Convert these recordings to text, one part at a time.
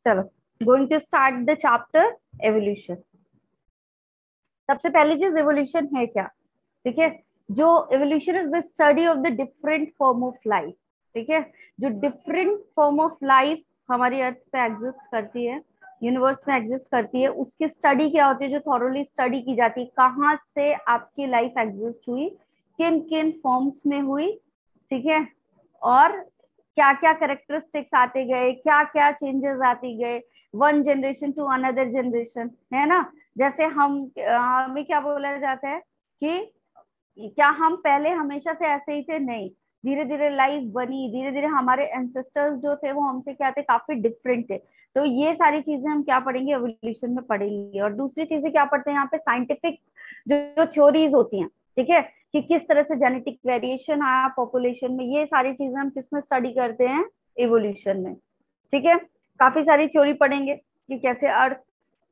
चलो, going to start the chapter evolution. सबसे पहली चीज एवोल्यूशन है क्या? ठीक है, जो evolution is the study of the different form of life. ठीक है, जो डिफरेंट फॉर्म ऑफ लाइफ हमारी अर्थ पे एग्जिस्ट करती है, यूनिवर्स में एग्जिस्ट करती है, उसकी स्टडी क्या होती है, जो थॉरोली स्टडी की जाती है, कहाँ से आपकी लाइफ एग्जिस्ट हुई, किन किन फॉर्म्स में हुई, ठीक है, और क्या क्या कैरेक्टरिस्टिक्स आते गए, क्या क्या चेंजेस आते गए, one generation to another generation, है ना। जैसे हमें क्या बोला जाता है कि क्या हम पहले हमेशा से ऐसे ही थे? नहीं, धीरे धीरे लाइफ बनी, धीरे धीरे हमारे एंसेस्टर्स जो थे वो हमसे क्या थे, काफी डिफरेंट थे। तो ये सारी चीजें हम क्या पढ़ेंगे, एवोल्यूशन में पढ़ेंगे। और दूसरी चीजें क्या पढ़ते हैं यहाँ पे, साइंटिफिक जो थ्योरीज होती हैं, ठीक है, कि किस तरह से जेनेटिक वेरिएशन आया पॉपुलेशन में, ये सारी चीजें हम किसमें स्टडी करते हैं, एवोल्यूशन में। ठीक है, काफी सारी थ्योरी पढ़ेंगे कि कैसे अर्थ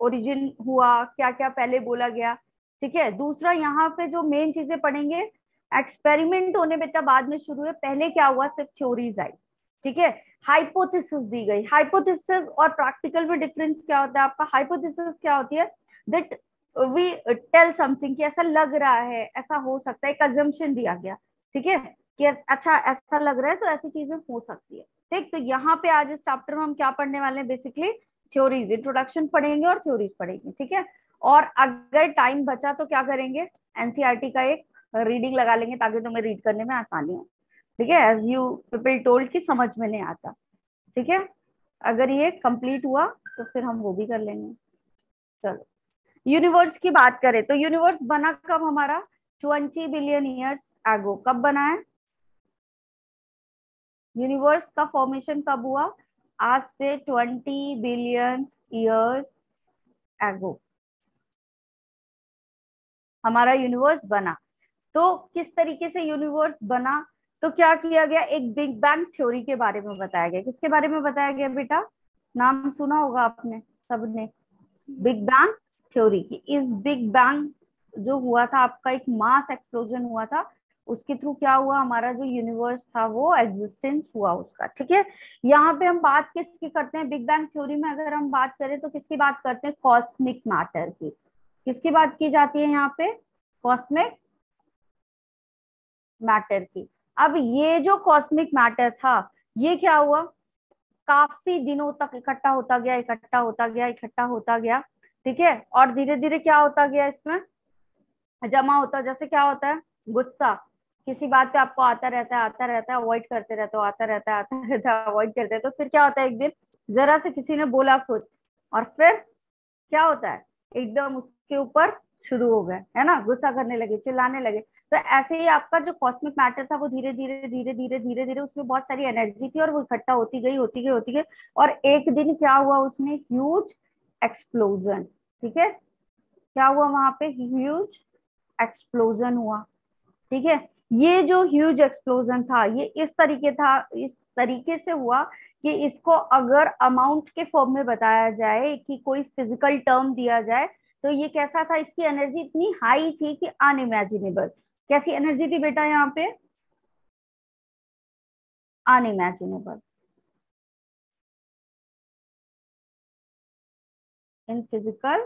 ओरिजिन हुआ, क्या क्या पहले बोला गया। ठीक है, दूसरा यहाँ पे जो मेन चीजें पढ़ेंगे, एक्सपेरिमेंट होने बेटा बाद में शुरू है, पहले क्या हुआ, सिर्फ थ्योरीज आई। ठीक है, हाइपोथेसिस दी गई। हाइपोथेसिस और प्रैक्टिकल में डिफरेंस क्या होता है आपका? हाइपोथेसिस क्या होती है, दैट वी टेल समथिंग, कि ऐसा लग रहा है, ऐसा हो सकता है, एक अजम्पशन दिया गया। ठीक है, कि अच्छा ऐसा लग रहा है तो ऐसी चीजें हो सकती है। ठीक, तो यहाँ पे आज इस चैप्टर में हम क्या पढ़ने वाले हैं, बेसिकली थ्योरीज, इंट्रोडक्शन पढ़ेंगे और थ्योरीज पढ़ेंगे। ठीक है, और अगर टाइम बचा तो क्या करेंगे, एनसीईआरटी का एक रीडिंग लगा लेंगे ताकि तुम्हें रीड करने में आसानी हो। ठीक है, एज यू पीपल टोल्ड कि समझ में नहीं आता। ठीक है, अगर ये कंप्लीट हुआ तो फिर हम वो भी कर लेंगे। चलो, यूनिवर्स की बात करें तो यूनिवर्स बना कब हमारा, 20 बिलियन ईयर्स एगो। कब बना है यूनिवर्स का फॉर्मेशन, कब हुआ? आज से 20 बिलियन ईयर्स एगो हमारा यूनिवर्स बना। तो किस तरीके से यूनिवर्स बना, तो क्या किया गया, एक बिग बैंग थ्योरी के बारे में बताया गया। किसके बारे में बताया गया बेटा? नाम सुना होगा आपने सबने, बिग बैंग थ्योरी की। इस बिग बैंग जो हुआ था आपका, एक मास एक्सप्लोजन हुआ था, उसके थ्रू क्या हुआ, हमारा जो यूनिवर्स था वो एग्जिस्टेंस हुआ उसका। ठीक है, यहाँ पे हम बात किसकी करते हैं, बिग बैंग थ्योरी में अगर हम बात करें तो किसकी बात करते हैं, कॉस्मिक मैटर की। किसकी बात की जाती है यहाँ पे, कॉस्मिक मैटर की। अब ये जो कॉस्मिक मैटर था, ये क्या हुआ, काफी दिनों तक इकट्ठा होता गया, इकट्ठा होता गया, इकट्ठा होता गया। ठीक है, और धीरे धीरे क्या होता गया, इसमें जमा होता, जैसे क्या होता है, गुस्सा, किसी बात पे आपको आता रहता है, आता रहता है, अवॉइड करते रहते हो, आता रहता है, आता रहता है, अवॉइड करते हैं, तो फिर क्या होता है, एक दिन जरा से किसी ने बोला कुछ, और फिर क्या होता है, एकदम उसके ऊपर शुरू हो गए, है ना, गुस्सा करने लगे, चिल्लाने लगे। तो ऐसे ही आपका जो कॉस्मिक मैटर था वो धीरे धीरे धीरे धीरे धीरे धीरे, उसमें बहुत सारी एनर्जी थी और वो इकट्ठा होती गई, होती गई, होती गई, और एक दिन क्या हुआ, उसमें ह्यूज एक्सप्लोजन। ठीक है, क्या हुआ वहां पे, ह्यूज एक्सप्लोजन हुआ। ठीक है, ये जो ह्यूज एक्सप्लोजन था, ये इस तरीके से हुआ कि इसको अगर अमाउंट के फॉर्म में बताया जाए, कि कोई फिजिकल टर्म दिया जाए, तो ये कैसा था, इसकी एनर्जी इतनी हाई थी कि अनइमेजिनेबल। कैसी एनर्जी थी बेटा यहाँ पे, अनइमेजिनेबल, इन फिजिकल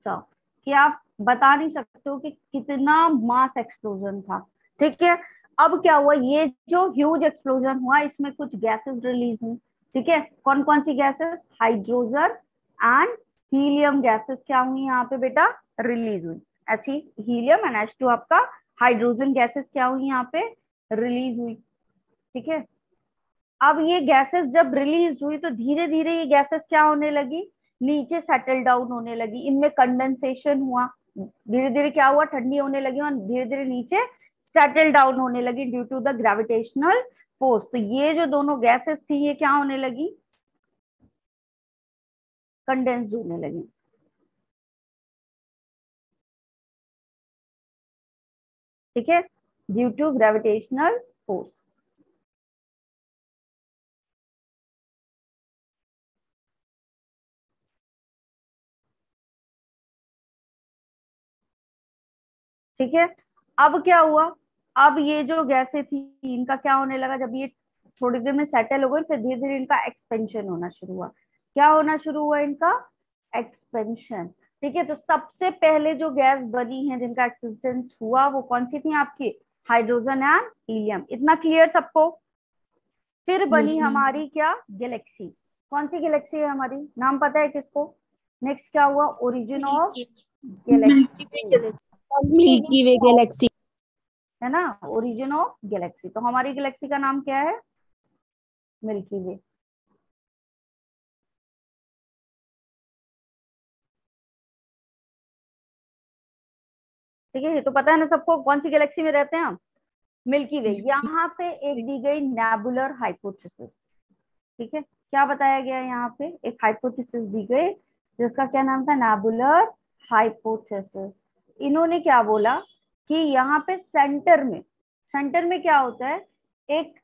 टर्म, कि आप बता नहीं सकते हो कि कितना मास एक्सप्लोजन था। ठीक है, अब क्या हुआ, ये जो ह्यूज एक्सप्लोजन हुआ, इसमें कुछ गैसेस रिलीज हुई। ठीक है, कौन कौन सी gases, hydrogen and helium gases क्या हुई यहाँ पे बेटा, रिलीज हुई। अच्छी, हीलियम एंड H2 आपका, हाइड्रोजन गैसेस क्या हुई यहाँ पे, रिलीज हुई। ठीक है, अब ये गैसेस जब रिलीज हुई तो धीरे धीरे ये गैसेस क्या होने लगी, नीचे सेटल डाउन होने लगी, इनमें कंडेंसेशन हुआ, धीरे धीरे क्या हुआ, ठंडी होने लगी और धीरे धीरे नीचे सेटल डाउन होने लगी due to the gravitational force. तो ये जो दोनों गैसेस थी ये क्या होने लगी, कंडेंस होने लगी। ठीक है, ड्यू टू ग्रेविटेशनल फोर्स। ठीक है, अब क्या हुआ, अब ये जो गैसें थी इनका क्या होने लगा, जब ये थोड़ी देर में सेटल हो गई, फिर धीरे धीरे इनका एक्सपेंशन होना शुरू हुआ। क्या होना शुरू हुआ इनका, एक्सपेंशन। ठीक है, तो सबसे पहले जो गैस बनी है जिनका एक्सिस्टेंस हुआ वो कौन सी थी आपकी, हाइड्रोजन एंड हीलियम। इतना क्लियर सबको। फिर बनी यस मैम। हमारी क्या, गैलेक्सी। कौन सी गैलेक्सी है हमारी, नाम पता है किसको। नेक्स्ट क्या हुआ, origin of Galaxy, milky way Galaxy. है ना, ओरिजिन ऑफ गैलेक्सी। तो हमारी गैलेक्सी का नाम क्या है, मिल्की वे। ठीक है, ये तो पता है ना सबको, कौन सी गैलेक्सी में रहते हैं हम, मिल्की वे। यहाँ पे एक दी गई नेबुलर हाइपोथेसिस। ठीक है, क्या बताया गया यहाँ पे, एक हाइपोथेसिस दी गई जिसका क्या नाम था, नेबुलर हाइपोथेसिस। इन्होंने क्या बोला कि यहाँ पे सेंटर में क्या होता है, एक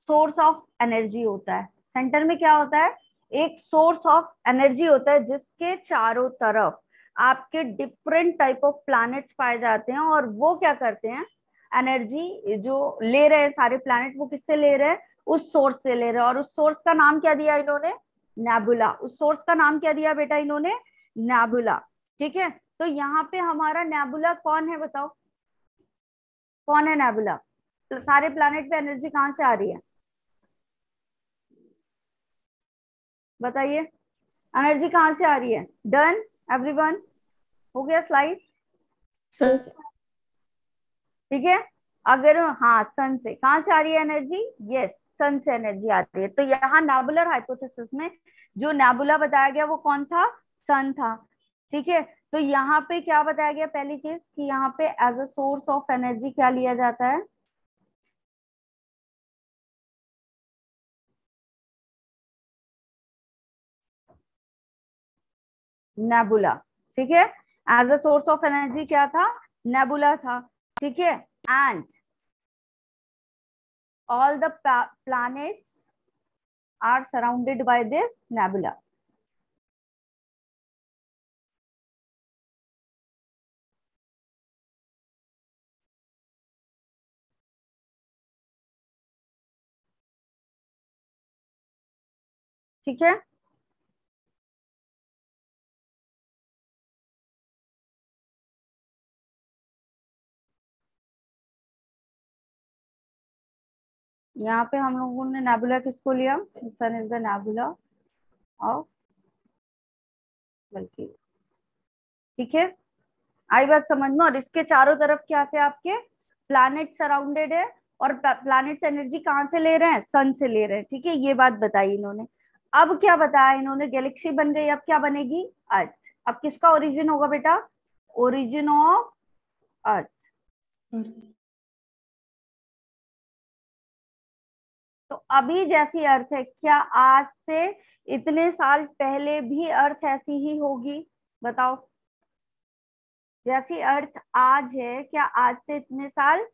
सोर्स ऑफ एनर्जी होता है। सेंटर में क्या होता है, एक सोर्स ऑफ एनर्जी होता है जिसके चारों तरफ आपके डिफरेंट टाइप ऑफ प्लैनेट्स पाए जाते हैं। और वो क्या करते हैं, एनर्जी जो ले रहे हैं सारे प्लैनेट, वो किससे ले रहे हैं, उस सोर्स से ले रहे हैं। और उस सोर्स का नाम क्या दिया इन्होंने, नेबुला। उस सोर्स का नाम क्या दिया बेटा इन्होंने, नेबुला। ठीक है, तो यहाँ पे हमारा नेबुला कौन है बताओ, कौन है नेबुला। तो सारे प्लैनेट पे एनर्जी कहाँ से आ रही है, बताइए, एनर्जी कहाँ से आ रही है। डन एवरीवन, हो गया स्लाइड। सर ठीक है, अगर हाँ सन से, कहाँ से आ रही है एनर्जी, यस सन से एनर्जी आती है। तो यहाँ नेबुलर हाइपोथेसिस में जो नेबुला बताया गया वो कौन था, सन था। ठीक है, तो यहाँ पे क्या बताया गया, पहली चीज कि यहाँ पे as a source of energy क्या लिया जाता है, नेबुला। ठीक है, as a source of energy क्या था, नेबुला था। ठीक है, and all the planets are surrounded by this nebula। ठीक है, यहाँ पे हम लोगों ने नेबुला किसको लिया, sun is the nebula of milky. ठीक है, आई बात समझ में। और इसके चारों तरफ क्या थे आपके, प्लैनेट सराउंडेड है। और प्लैनेट्स एनर्जी कहाँ से ले रहे हैं, सन से ले रहे हैं। ठीक है, ये बात बताई इन्होंने। अब क्या बताया इन्होंने, गैलेक्सी बन गई, अब क्या बनेगी, अर्थ। अब किसका ओरिजिन होगा बेटा, ओरिजिन ऑफ अर्थ। तो अभी जैसी अर्थ है, क्या आज से इतने साल पहले भी अर्थ ऐसी ही होगी, बताओ। जैसी अर्थ आज है, क्या आज से इतने साल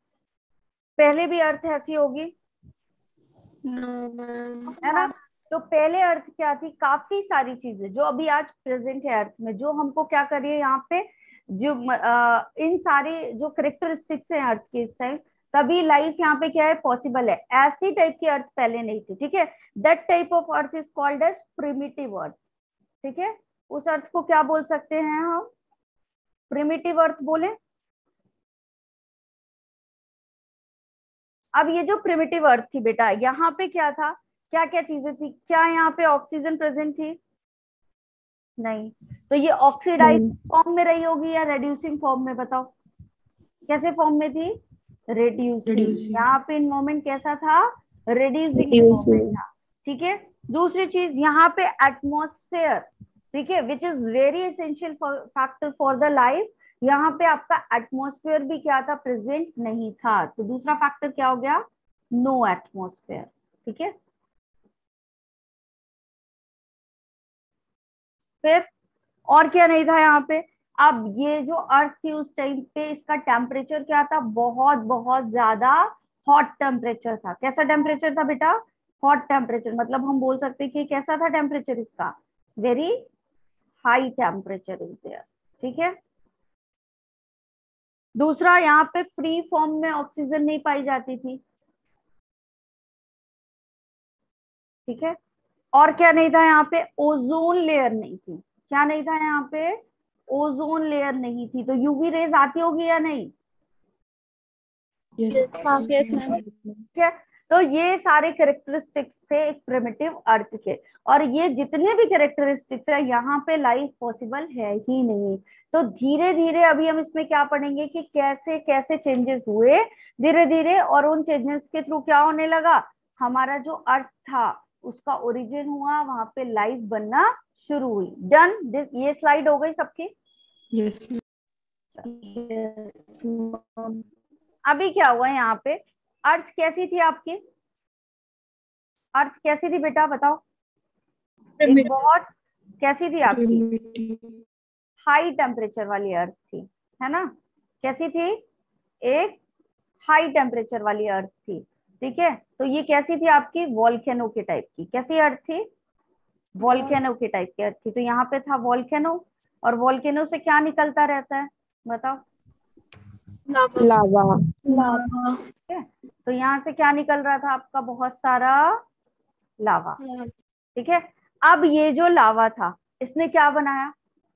पहले भी अर्थ ऐसी होगी, नो मैम। है ना। तो पहले अर्थ क्या थी, काफी सारी चीजें जो अभी आज प्रेजेंट है अर्थ में, जो हमको क्या करिए यहाँ पे, जो इन सारी जो करेक्टरिस्टिक्स हैं अर्थ के इस टाइम, तभी लाइफ यहाँ पे क्या है, पॉसिबल है। ऐसी टाइप की अर्थ पहले नहीं थी। ठीक है, that type of earth is called as primitive earth. ठीक है, उस अर्थ को क्या बोल सकते हैं हम, प्रिमिटिव अर्थ बोले। अब ये जो प्रिमिटिव अर्थ थी बेटा, यहाँ पे क्या था, क्या क्या चीजें थी, क्या यहाँ पे ऑक्सीजन प्रेजेंट थी, नहीं। तो ये ऑक्सीडाइज फॉर्म में रही होगी या रेड्यूसिंग फॉर्म में, बताओ कैसे फॉर्म में थी, रेड्यूसिंग। रिड्यूसिंग। यहाँ पे इन्वॉल्वमेंट कैसा था, रेड्यूसिंग इन्वॉल्वमेंट रिड्यूसिंग। था। ठीक है, दूसरी चीज यहाँ पे एटमोस्फेयर, ठीक है, which is very essential factor for the life. यहाँ पे आपका एटमोस्फेयर भी क्या था, प्रेजेंट नहीं था। तो दूसरा फैक्टर क्या हो गया, नो एटमोस्फेयर। ठीक है, फिर और क्या नहीं था यहाँ पे। अब ये जो अर्थ थी उस टाइम पे, इसका टेम्परेचर क्या था, बहुत बहुत ज्यादा हॉट टेम्परेचर था। कैसा टेम्परेचर था बेटा, हॉट टेम्परेचर। मतलब हम बोल सकते हैं कि कैसा था टेम्परेचर इसका, very high temperature is there. ठीक है, दूसरा यहाँ पे फ्री फॉर्म में ऑक्सीजन नहीं पाई जाती थी। ठीक है, और क्या नहीं था यहाँ पे, ओजोन लेयर नहीं थी। क्या नहीं था यहाँ पे, ओजोन लेयर नहीं थी। तो यूवी रेज आती होगी या नहीं? Yes ma'am. ठीक है। तो ये सारे कैरेक्टरिस्टिक्स थे एक प्रिमिटिव अर्थ के, और ये जितने भी कैरेक्टरिस्टिक्स है यहाँ पे लाइफ पॉसिबल है ही नहीं। तो धीरे धीरे अभी हम इसमें क्या पढ़ेंगे कि कैसे कैसे चेंजेस हुए धीरे धीरे, और उन चेंजेस के थ्रू क्या होने लगा, हमारा जो अर्थ था उसका ओरिजिन हुआ, वहां पे लाइफ बनना शुरू हुई। डन। ये स्लाइड हो गई सबकी? यस अभी क्या हुआ यहाँ पे, अर्थ कैसी थी आपकी, अर्थ कैसी थी बेटा बताओ? एक बहुत कैसी थी आपकी, हाई टेम्परेचर वाली अर्थ थी, है ना? कैसी थी, एक हाई टेम्परेचर वाली अर्थ थी। ठीक है, तो ये कैसी थी आपकी, वॉल्केनो के टाइप की। कैसी अर्थ थी, वॉल्केनो के टाइप की अर्थ थी। तो यहाँ पे था वॉल्केनो, और वॉल्केनो से क्या निकलता रहता है बताओ? लावा। ठीक है, तो यहाँ से क्या निकल रहा था आपका, बहुत सारा लावा। ठीक है, अब ये जो लावा था इसने क्या बनाया,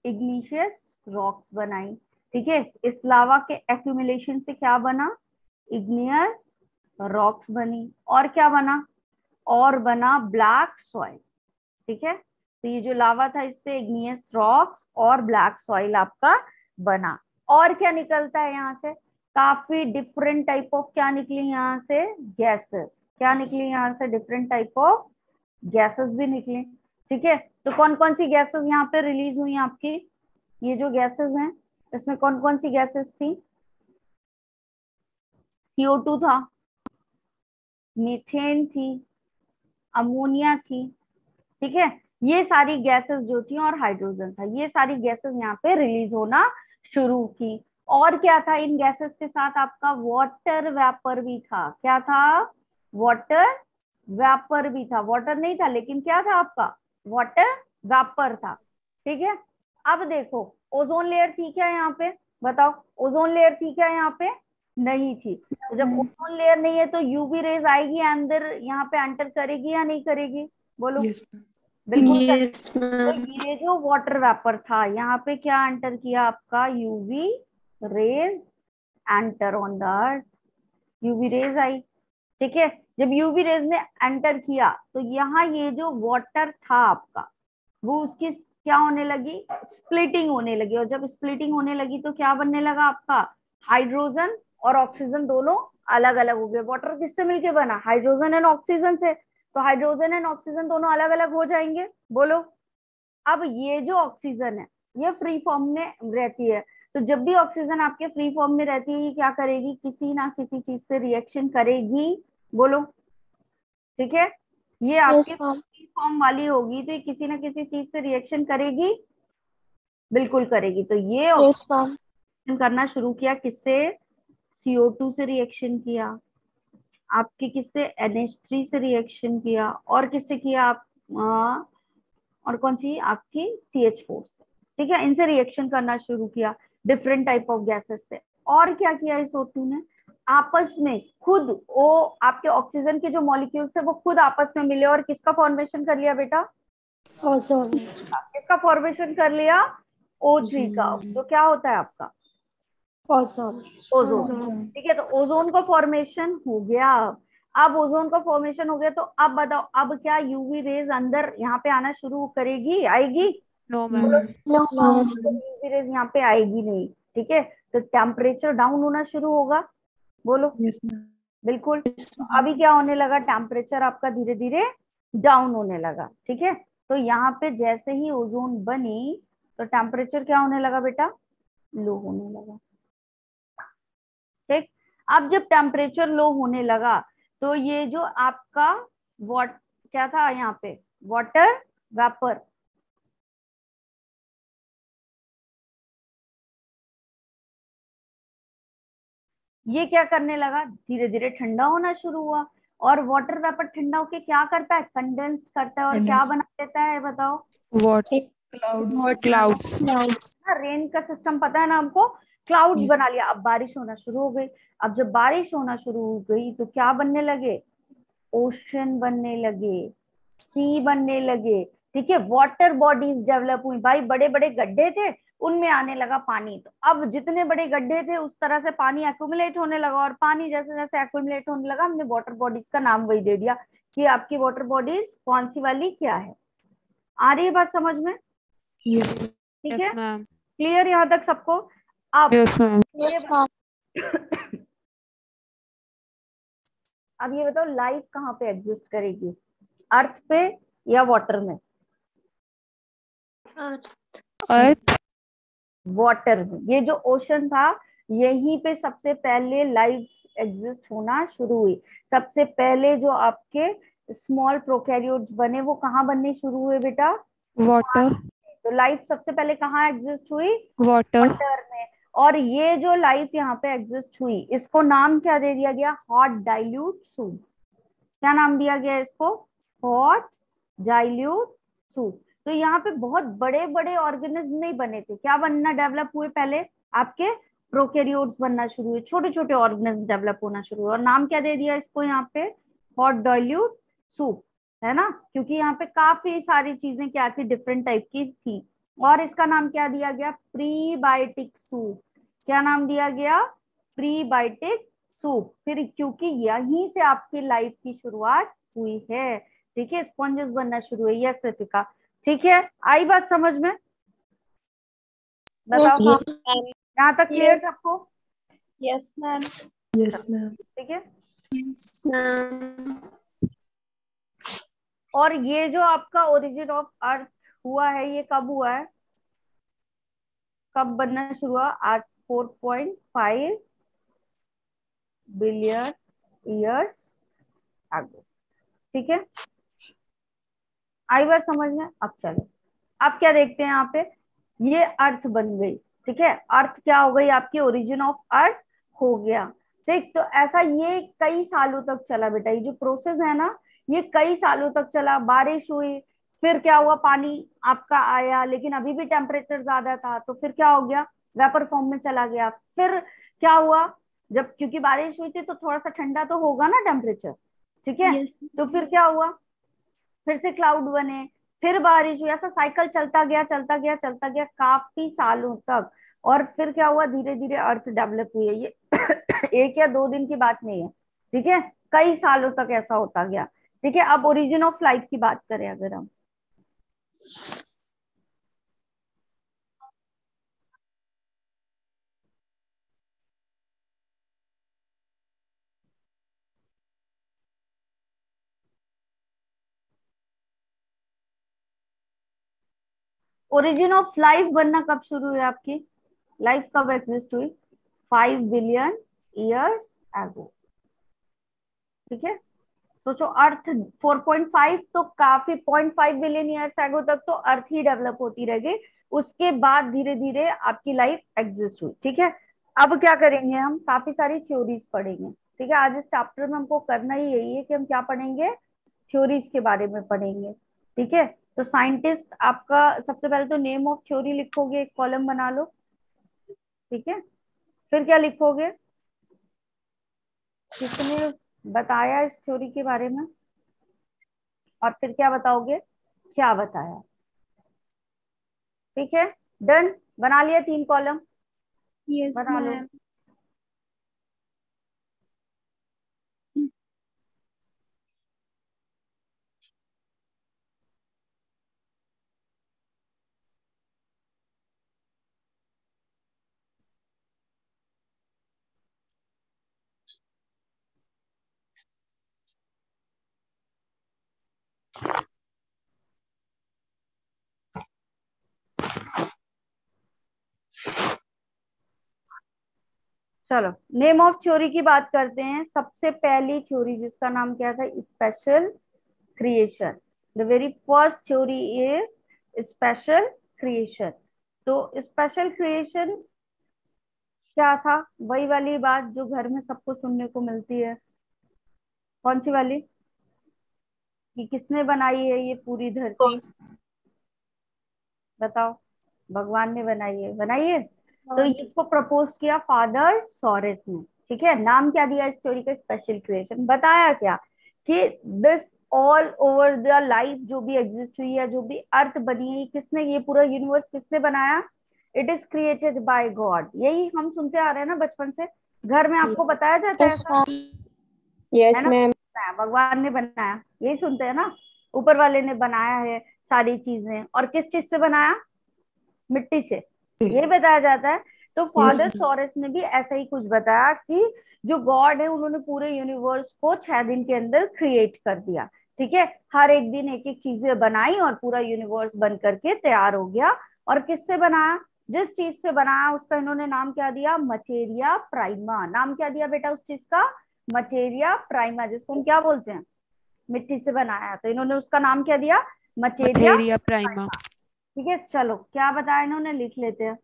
इग्निशियस रॉक्स बनाई। ठीक है, इस लावा के एक्यूमुलेशन से क्या बना, इग्नियस रॉक्स बनी। और क्या बना, और बना ब्लैक सॉइल। ठीक है, तो ये जो लावा था इससे इग्नियस रॉक्स और ब्लैक सॉइल आपका बना। और क्या निकलता है यहाँ से, काफी डिफरेंट टाइप ऑफ क्या निकली यहाँ से, गैसेस। क्या निकली यहाँ से, डिफरेंट टाइप ऑफ गैसेस भी निकले। ठीक है, तो कौन कौन सी गैसेस यहाँ पे रिलीज हुई आपकी, ये जो गैसेस हैं इसमें कौन कौन सी गैसेस थी, CO2 था, मीथेन थी, अमोनिया थी। ठीक है, ये सारी गैसेस जो थी, और हाइड्रोजन था, ये सारी गैसेस यहाँ पे रिलीज होना शुरू की। और क्या था इन गैसेस के साथ आपका, वाटर वेपर भी था। क्या था, वाटर वेपर भी था। वाटर नहीं था लेकिन क्या था आपका, वाटर वेपर था। ठीक है, अब देखो ओजोन लेयर थी क्या यहाँ पे, बताओ ओजोन लेयर थी क्या यहाँ पे, नहीं थी। तो जब ओजोन लेयर नहीं है तो यूवी रेज आएगी अंदर, यहाँ पे एंटर करेगी या नहीं करेगी, बोलो? यस बिल्कुल करेगी। यस तो मैम। ये जो वाटर वेपर था यहाँ पे क्या एंटर किया आपका, UV rays enter on the earth, UV rays आई। ठीक है, जब यूवी रेज ने एंटर किया तो यहाँ ये जो वाटर था आपका, वो उसकी क्या होने लगी, स्प्लिटिंग होने लगी। और जब स्प्लिटिंग होने लगी तो क्या बनने लगा आपका, हाइड्रोजन और ऑक्सीजन दोनों अलग अलग हो गए। वाटर किससे मिलके बना, हाइड्रोजन एंड ऑक्सीजन से। तो हाइड्रोजन एंड ऑक्सीजन दोनों अलग अलग हो जाएंगे, बोलो? अब ये जो ऑक्सीजन है ये फ्री फॉर्म में रहती है, तो जब भी ऑक्सीजन आपके फ्री फॉर्म में रहती है ये क्या करेगी, किसी ना किसी चीज से रिएक्शन करेगी, बोलो? ठीक है, ये आपकी फ्री फॉर्म वाली होगी तो ये किसी ना किसी चीज से रिएक्शन करेगी, बिल्कुल करेगी। तो ये ऑक्सीजन करना शुरू किया किससे, CO2 से रिएक्शन किया, आपके किससे, NH3 से रिएक्शन किया, और किससे किया आप, और कौन सी आपकी, CH4 से। ठीक है, इनसे रिएक्शन करना शुरू किया डिफरेंट टाइप ऑफ गैसेस से। और क्या किया इस O2 ने, आपस में खुद वो आपके ऑक्सीजन के जो मॉलिक्यूल्स है वो खुद आपस में मिले और किसका फॉर्मेशन कर लिया बेटा, ओजोन। किसका फॉर्मेशन कर लिया, O3 का, जो क्या होता है आपका, ओजोन। ओजोन। ठीक है, तो ओजोन का फॉर्मेशन हो गया। अब ओजोन का फॉर्मेशन हो गया तो अब बताओ, अब क्या यूवी रेज अंदर यहाँ पे आना शुरू करेगी, आएगी? No no ma'am. UV rays यहाँ पे आएगी नहीं। ठीक है, तो टेम्परेचर डाउन होना शुरू होगा, बोलो? Yes ma'am. बिल्कुल। तो अभी क्या होने लगा, टेम्परेचर आपका धीरे धीरे डाउन होने लगा। ठीक है, तो यहाँ पे जैसे ही ओजोन बनी तो टेम्परेचर क्या होने लगा बेटा, लो होने लगा। ठीक, अब जब टेम्परेचर लो होने लगा तो ये जो आपका वॉट क्या था यहाँ पे, वाटर वेपर, ये क्या करने लगा, धीरे धीरे ठंडा होना शुरू हुआ। और वाटर वेपर ठंडा होके क्या करता है, कंडेंस्ड करता है और क्या बना देता है, बताओ? व्हाट? क्लाउड्स। रेन का सिस्टम पता है ना हमको, क्लाउड्स Yes. बना लिया। अब बारिश होना शुरू हो गई। अब जब बारिश होना शुरू हो गई तो क्या बनने लगे, ओशन बनने लगे। सी बनने लगे, ठीक है, वाटर बॉडीज डेवलप हुई, भाई बड़े बड़े गड्ढे थे उनमें आने लगा पानी, तो अब जितने बड़े गड्ढे थे उस तरह से पानी एक्यूमुलेट होने लगा, और पानी जैसे जैसे एक्यूमुलेट होने लगा हमने वाटर बॉडीज का नाम वही दे दिया कि आपकी वाटर बॉडीज कौन सी वाली क्या है। आ रही है बात समझ में? Yes. ठीक Yes, है, ma'am. क्लियर यहाँ तक सबको? अब Yes, ma'am. ये अब ये बताओ लाइफ कहाँ पे एग्जिस्ट करेगी, अर्थ पे या वाटर में? Earth. वाटर में, ये जो ओशन था यहीं पे सबसे पहले लाइफ एग्जिस्ट होना शुरू हुई। सबसे पहले जो आपके स्मॉल प्रोकैरियोट्स बने वो कहाँ बनने शुरू हुए बेटा? Water. तो लाइफ सबसे पहले कहाँ एग्जिस्ट हुई? Water. वाटर में। और ये जो लाइफ यहाँ पे एग्जिस्ट हुई इसको नाम क्या दे दिया गया? Hot dilute soup. क्या नाम दिया गया इसको? Hot dilute soup. तो यहाँ पे बहुत बड़े बड़े ऑर्गेनिज्म नहीं बने थे, क्या बनना डेवलप हुए पहले? आपके प्रोकैरियोट्स बनना शुरू हुए, छोटे छोटे ऑर्गेनिज्म डेवलप होना शुरू हुए, और नाम क्या दे दिया इसको यहाँ पे? हॉट डाइल्यूट सूप, है ना, क्योंकि यहाँ पे काफी सारी चीजें क्या थी, डिफरेंट टाइप की थी। और इसका नाम क्या दिया गया? Prebiotic soup. क्या नाम दिया गया? Prebiotic soup. फिर क्योंकि यहीं से आपकी लाइफ की शुरुआत हुई है, ठीक है, स्पॉन्जेस बनना शुरू हुई। यस रितिका, ठीक है, आई बात समझ में? बताओ, यहाँ तक क्लियर सबको? Yes, ma'am. Yes, ma'am. ठीक है। Yes, ma'am. और ये जो आपका ओरिजिन ऑफ अर्थ हुआ है ये कब हुआ है, कब बनना शुरू हुआ? आज 4.5 बिलियन ईयर्स अगो, ठीक है, आई बात समझ में? अब चलो, अब क्या देखते हैं यहाँ पे, ये अर्थ बन गई, ठीक है, अर्थ क्या हो गई आपकी? ओरिजिन ऑफ अर्थ हो गया, ठीक। तो ऐसा ये कई सालों तक चला बेटा, ये जो प्रोसेस है ना ये कई सालों तक चला। बारिश हुई, फिर क्या हुआ, पानी आपका आया, लेकिन अभी भी टेम्परेचर ज्यादा था, तो फिर क्या हो गया, वेपर फॉर्म में चला गया। फिर क्या हुआ, जब क्योंकि बारिश हुई थी तो थोड़ा सा ठंडा तो होगा ना टेम्परेचर, ठीक है। Yes. तो फिर क्या हुआ, फिर से क्लाउड बने, फिर बारिश हुई, ऐसा साइकिल चलता गया चलता गया चलता गया काफी सालों तक। और फिर क्या हुआ, धीरे धीरे अर्थ डेवलप हुई है। ये एक या दो दिन की बात नहीं है, ठीक है, कई सालों तक ऐसा होता गया, ठीक है। अब ओरिजिन ऑफ लाइफ की बात करें अगर हम, ओरिजिन ऑफ लाइफ बनना कब शुरू हुई आपकी, लाइफ कब एग्जिस्ट हुई? 5 बिलियन ईयर्स एगो, ठीक है। सोचो, अर्थ 4.5 तो काफी, 0.5 बिलियन ईयर्स एगो तक तो अर्थ ही डेवलप होती रह गई, उसके बाद धीरे धीरे आपकी लाइफ एग्जिस्ट हुई, ठीक है। अब क्या करेंगे हम, काफी सारी थ्योरीज पढ़ेंगे, ठीक है। आज इस चैप्टर में हमको करना ही यही है कि हम क्या पढ़ेंगे, थ्योरीज के बारे में पढ़ेंगे, ठीक है। तो साइंटिस्ट आपका सबसे पहले तो नेम ऑफ थ्योरी लिखोगे, एक कॉलम बना लो, ठीक है। फिर क्या लिखोगे, किसने बताया इस थ्योरी के बारे में, और फिर क्या बताओगे, क्या बताया, ठीक है। डन, बना लिया 3 कॉलम, Yes, बना लो। ma'am. चलो नेम ऑफ थ्योरी की बात करते हैं। सबसे पहली थ्योरी जिसका नाम क्या था, special creation. The very first theory is special creation. तो स्पेशल क्रिएशन क्या था, वही वाली बात जो घर में सबको सुनने को मिलती है, कौन सी वाली, कि किसने बनाई है ये पूरी धरती, बताओ। भगवान ने बनाई है, बनाई है। तो इसको प्रपोज किया फादर सॉरेस ने, ठीक है। नाम क्या दिया इस थ्योरी का, स्पेशल क्रिएशन। बताया क्या कि this all over the life जो भी एग्जिस्ट हुई है, जो भी अर्थ बनी है, ये किसने, ये पूरा यूनिवर्स किसने बनाया? It is created by God. यही हम सुनते आ रहे हैं ना बचपन से, घर में आपको बताया जाता है Yes, ऐसा, ma'am. Yes, है ना? ma'am. भगवान ने बनाया, यही सुनते हैं ना, ऊपर वाले ने बनाया है सारी चीजें। और किस चीज से बनाया? मिट्टी से, ये बताया जाता है। तो Yes, फादर ma'am. सॉरेस ने भी ऐसा ही कुछ बताया कि जो गॉड है उन्होंने पूरे यूनिवर्स को 6 दिन के अंदर क्रिएट कर दिया। ठीक है, हर एक दिन एक एक चीजें बनाई और पूरा यूनिवर्स बन करके तैयार हो गया। और किससे बनाया? जिस चीज से बनाया उसका इन्होंने नाम क्या दिया? Materia prima. नाम क्या दिया बेटा उस चीज का? मटेरिया प्राइमा, जिसको हम क्या बोलते हैं? मिट्टी से बनाया, तो इन्होंने उसका नाम क्या दिया? Materia materia prima. प्राइमा। ठीक है, चलो क्या बताया इन्होंने, लिख लेते हैं।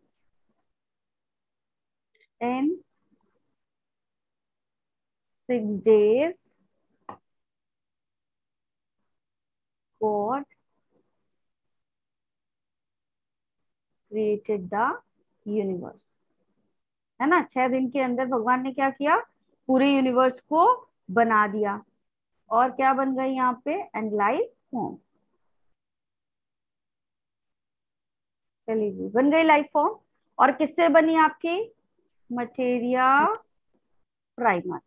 इन 6 days God created the universe, है ना? 6 दिन के अंदर भगवान ने क्या किया? पूरे यूनिवर्स को बना दिया। और क्या बन गई यहाँ पे? And life form. चलिए जी, बन गई लाइफ फॉर्म। और किससे बनी आपकी? Materia Primus.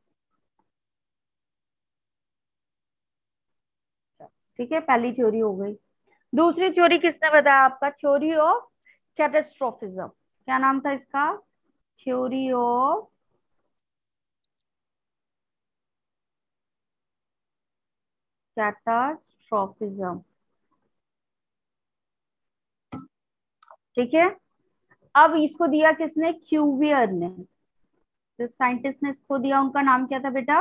ठीक है, पहली थ्योरी हो गई। दूसरी थ्योरी किसने बताया आपका? Theory of catastrophism. क्या नाम था इसका? Theory of catastrophism. ठीक है, अब इसको दिया किसने? क्यूवियर ने। जो साइंटिस्ट ने इसको दिया उनका नाम क्या था बेटा?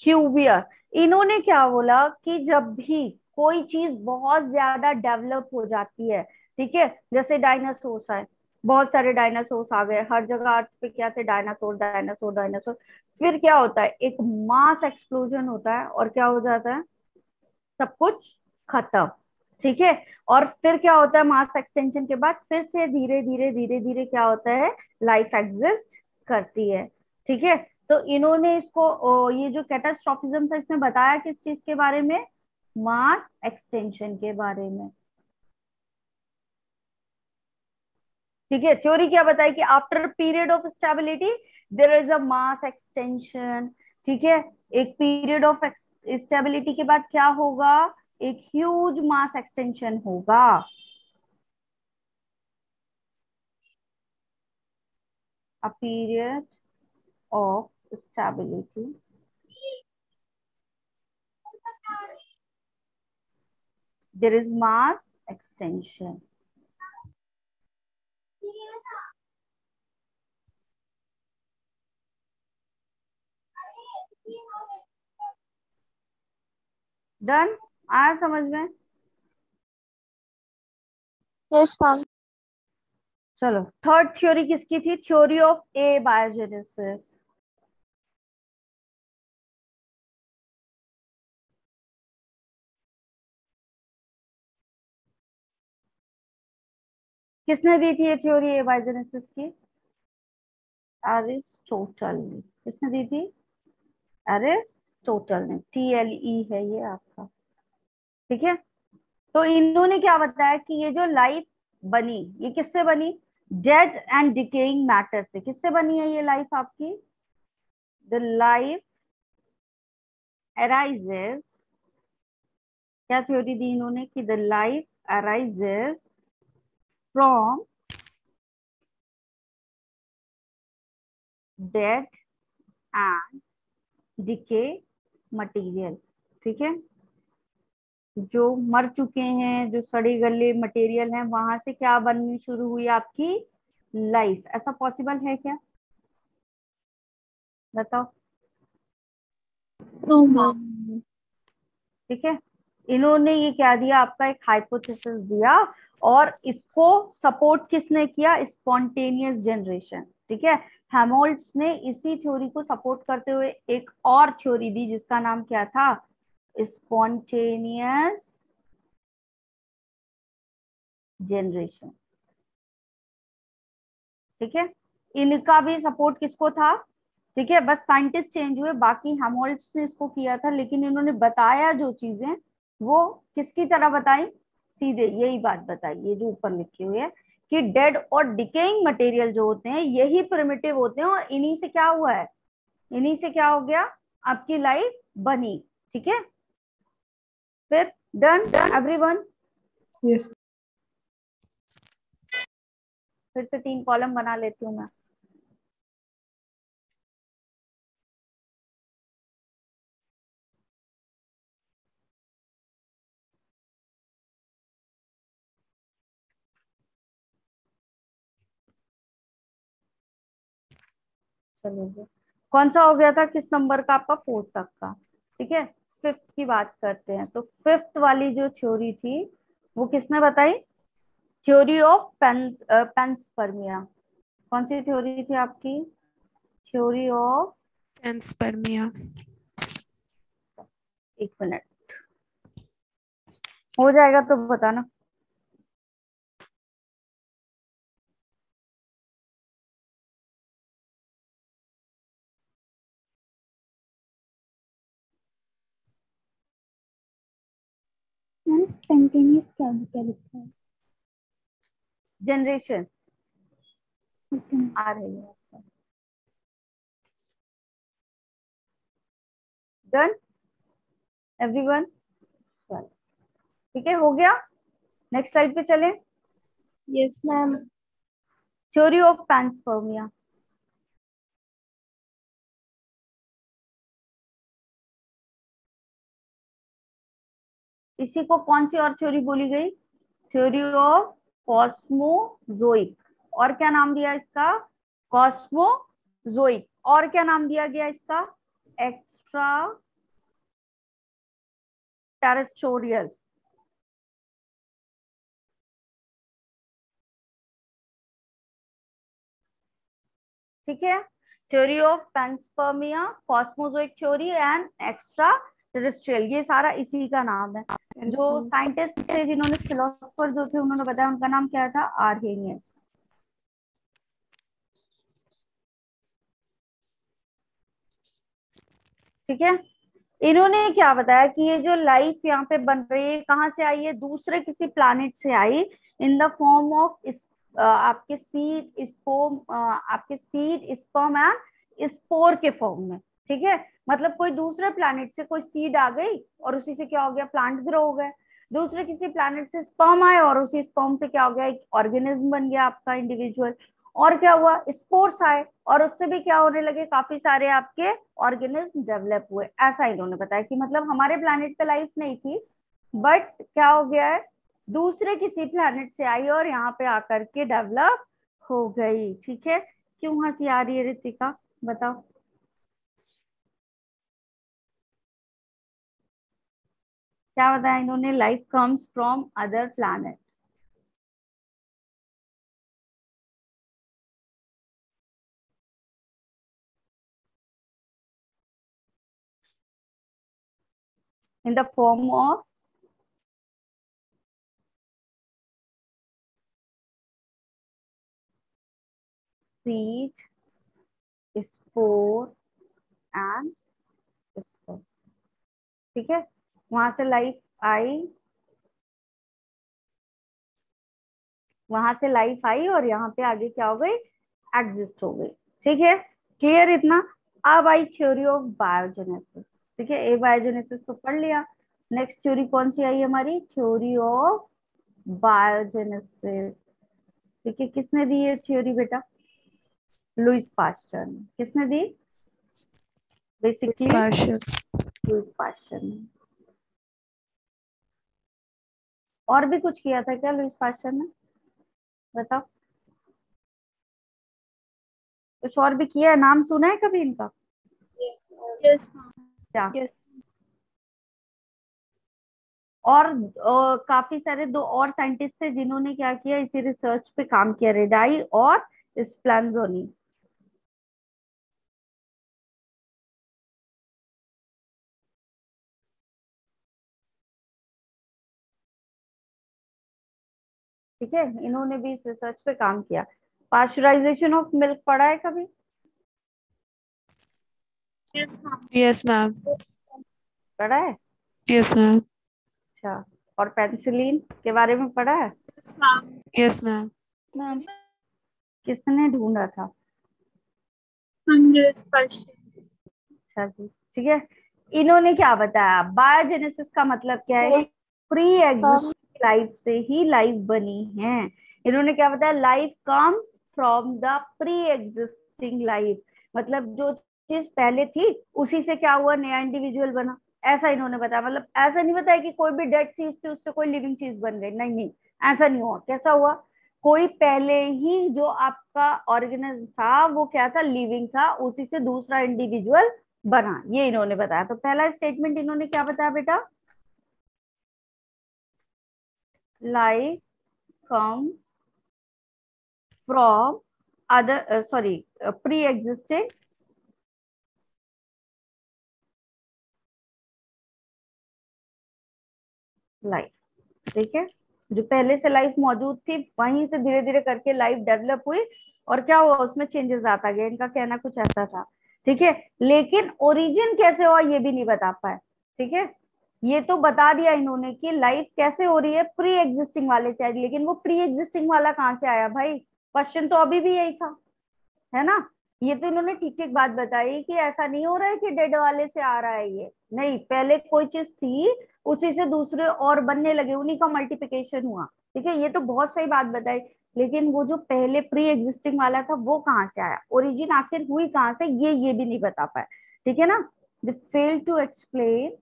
क्यूवियर। इन्होंने क्या बोला कि जब भी कोई चीज बहुत ज्यादा डेवलप हो जाती है, ठीक है, जैसे डायनासोर्स आए, बहुत सारे डायनासोर्स आ गए हर जगह अर्थ पे, क्या थे? Dinosaur dinosaur dinosaur. फिर क्या होता है? एक मास एक्सप्लोजन होता है और क्या हो जाता है? सब कुछ खत्म। ठीक है, और फिर क्या होता है? मास एक्सटेंशन के बाद फिर से धीरे धीरे धीरे धीरे क्या होता है? लाइफ एग्जिस्ट करती है। ठीक है, तो इन्होंने इसको ये जो कैटास्ट्रोफिज्म था इसमें बताया किस चीज के बारे में? मास एक्सटेंशन के बारे में। ठीक है, थ्योरी क्या बताई कि after period of stability there is a mass extension. ठीक है, एक पीरियड ऑफ स्टेबिलिटी के बाद क्या होगा? एक ह्यूज मास एक्सटेंशन होगा। A period of stability, there is mass extension. Done? आया समझ में? Yes, ma'am. चलो, थर्ड थ्योरी किसकी थी? Theory of A biogenesis. किसने दी थी ये थ्योरी ए बायोजेनेसिस की? एरिस्टोटल ने। किसने दी थी? एरिस्टोटल ने। TLE है ये आपका। ठीक है, तो इन्होंने क्या बताया कि ये जो लाइफ बनी, ये किससे बनी? डेड एंड डिकेइंग मैटर से। किससे बनी है ये लाइफ आपकी? द लाइफ अराइजेस, क्या थ्योरी दी इन्होंने कि the life arises from dead and decay material. ठीक है, जो मर चुके हैं, जो सड़े गले मटेरियल हैं, वहां से क्या बननी शुरू हुई आपकी? लाइफ। ऐसा पॉसिबल है क्या? बताओ। No, ma'am. ठीक है, इन्होंने ये क्या दिया आपका? एक हाइपोथेसिस दिया। और इसको सपोर्ट किसने किया? Spontaneous generation. ठीक है, हेमोल्ड्स ने इसी थ्योरी को सपोर्ट करते हुए एक और थ्योरी दी जिसका नाम क्या था? Spontaneous generation. ठीक है, इनका भी सपोर्ट किसको था? ठीक है, बस साइंटिस्ट चेंज हुए, बाकी हेमोल्ड्स ने इसको किया था, लेकिन इन्होंने बताया जो चीजें वो किसकी तरह बताई, सीधे यही बात बताई, ये जो ऊपर लिखी हुई है कि डेड और डिकेइंग मटेरियल जो होते हैं यही प्रिमिटिव होते हैं, और इन्हीं से क्या हुआ है, इन्हीं से क्या हो गया, आपकी लाइफ बनी। ठीक है, फिर डन एवरीवन। यस। फिर से 3 कॉलम बना लेती हूँ मैं। चलिए, कौन सा हो गया था, किस नंबर का आपका, 4 तक का। ठीक है, 5th की बात करते हैं। तो 5th वाली जो थ्योरी थी वो किसने बताई, थ्योरी ऑफ पेंसपर्मिया। कौन सी थ्योरी थी आपकी, थ्योरी ऑफ, पेंसपर्मिया। 1 मिनट, हो जाएगा तो बताना। मैम स्पॉन्टेनियस क्या क्या लिखा है? Generation okay ma'am. आ रही है, डन एवरीवन। ठीक है, हो गया, नेक्स्ट स्लाइड पे चलें। Yes ma'am. थ्योरी ऑफ पेंसपर्मिया, इसी को कौन सी और थ्योरी बोली गई, थ्योरी ऑफ कॉस्मोजोइक, और क्या नाम दिया इसका, कॉस्मोजोइक, और क्या नाम दिया गया इसका, एक्स्ट्रा टेरेस्ट्रोरियल। ठीक है, theory of panspermia, cosmozoic theory and extra terrestrial, ये सारा इसी का नाम है। जो साइंटिस्ट थे जिन्होंने, फिलोसोफर जो थे उन्होंने बताया, उनका नाम क्या था, आर्हेनियस। ठीक है, इन्होंने क्या बताया कि ये जो लाइफ यहाँ पे बन रही है कहाँ से आई है, दूसरे किसी प्लानिट से आई, इन द फॉर्म ऑफ आपके सीड स्पोम, आपके सीड स्पर्म एंड स्पोर के फॉर्म में। ठीक है, मतलब कोई दूसरे प्लानिट से कोई सीड आ गई और उसी से क्या हो गया, प्लांट ग्रो हो गए। दूसरे किसी प्लानिट से स्पर्म आए और उसी स्पर्म से क्या हो गया, एक ऑर्गेनिज्म बन गया आपका इंडिविजुअल। और क्या हुआ, स्पोर्स आए और उससे भी क्या होने लगे, काफी सारे आपके ऑर्गेनिज्म डेवलप हुए। ऐसा इन्होंने बताया कि मतलब हमारे प्लानिट पे लाइफ नहीं थी, बट क्या हो गया है, दूसरे किसी प्लैनेट से आई और यहाँ पे आकर के डेवलप हो गई। ठीक है, क्यों हंसी आ रही है रितिका, बताओ। क्या बताया इन्होंने, life comes from other planet. In the form of seed, spore and sperm. ठीक है, वहां से लाइफ आई, वहां से लाइफ आई और यहाँ पे आगे क्या हो गई, एग्जिस्ट हो गई। ठीक है, क्लियर इतना। अब आई थ्योरी ऑफ बायोजेनेसिस। ठीक है, ए बायोजेनेसिस तो पढ़ लिया। नेक्स्ट थ्योरी कौन सी आई हमारी, थ्योरी ऑफ बायोजेनेसिस। ठीक है, किसने दी ये थ्योरी बेटा, लुइस पास्चर ने। किसने दी, बेसिकली पार्शियल। लुइस पास्चर ने। और भी कुछ किया था क्या लुइस पास्चर ने, बताओ। कुछ और भी किया है, नाम सुना है कभी इनका, यस यस क्या। यस। और काफी सारे 2 और साइंटिस्ट थे जिन्होंने क्या किया, इसी रिसर्च पे काम किया, रेडाई और स्प्लांजोनी। ठीक है, इन्होंने भी इस रिसर्च पे काम किया। पास्चराइजेशन ऑफ मिल्क पढ़ा है कभी, Yes, ma'am. पढ़ा है? Yes, ma'am. अच्छा, और पेनिसिलिन के बारे में पढ़ा है? Yes, ma'am. मैम किसने ढूंढा था? अच्छा जी, ठीक है। इन्होंने क्या बताया, बायोजेनेसिस का मतलब क्या है? प्री एग्जिस्टिंग लाइफ से ही लाइफ बनी है। इन्होंने क्या बताया, life comes from the pre existing life, मतलब जो चीज पहले थी उसी से क्या हुआ, नया इंडिविजुअल बना। ऐसा इन्होंने बताया, मतलब ऐसा नहीं बताया कि कोई भी डेड चीज थी उससे कोई लिविंग चीज बन गई, नहीं नहीं, ऐसा नहीं हुआ। कैसा हुआ, कोई पहले ही जो आपका ऑर्गेनिज्म था वो क्या था, लिविंग था, उसी से दूसरा इंडिविजुअल बना, ये इन्होंने बताया। तो पहला स्टेटमेंट इन्होंने क्या बताया बेटा, life comes from other sorry pre existing life. ठीक है, जो पहले से लाइफ मौजूद थी वहीं से धीरे धीरे करके लाइफ डेवलप हुई, और क्या हुआ, उसमें चेंजेस आता गया। इनका कहना कुछ ऐसा था। ठीक है, लेकिन ओरिजिन कैसे हुआ ये भी नहीं बता पाए। ठीक है, ये तो बता दिया इन्होंने कि लाइफ कैसे हो रही है, प्री एग्जिस्टिंग वाले से आई, लेकिन वो प्री एग्जिस्टिंग वाला कहाँ से आया भाई, क्वेश्चन तो अभी भी यही था, है ना। ये तो इन्होंने ठीक ठीक बात बताई कि ऐसा नहीं हो रहा है कि डेड वाले से आ रहा है, ये नहीं, पहले कोई चीज थी उसी से दूसरे और बनने लगे, उन्हीं का मल्टीप्लिकेशन हुआ। ठीक है, ये तो बहुत सही बात बताई, लेकिन वो जो पहले प्री एग्जिस्टिंग वाला था वो कहाँ से आया, ओरिजिन आखिर हुई कहाँ से, ये भी नहीं बता पाए। ठीक है ना, they fail to explain,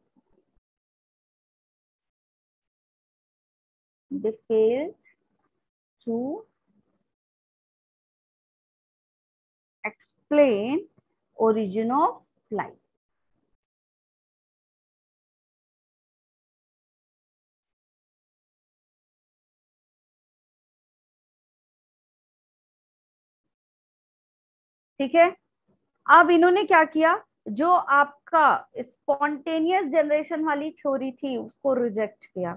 they fail to explain origin of life। ठीक है, अब इन्होंने क्या किया, जो आपका स्पॉन्टेनियस जनरेशन वाली थ्योरी थी उसको रिजेक्ट किया।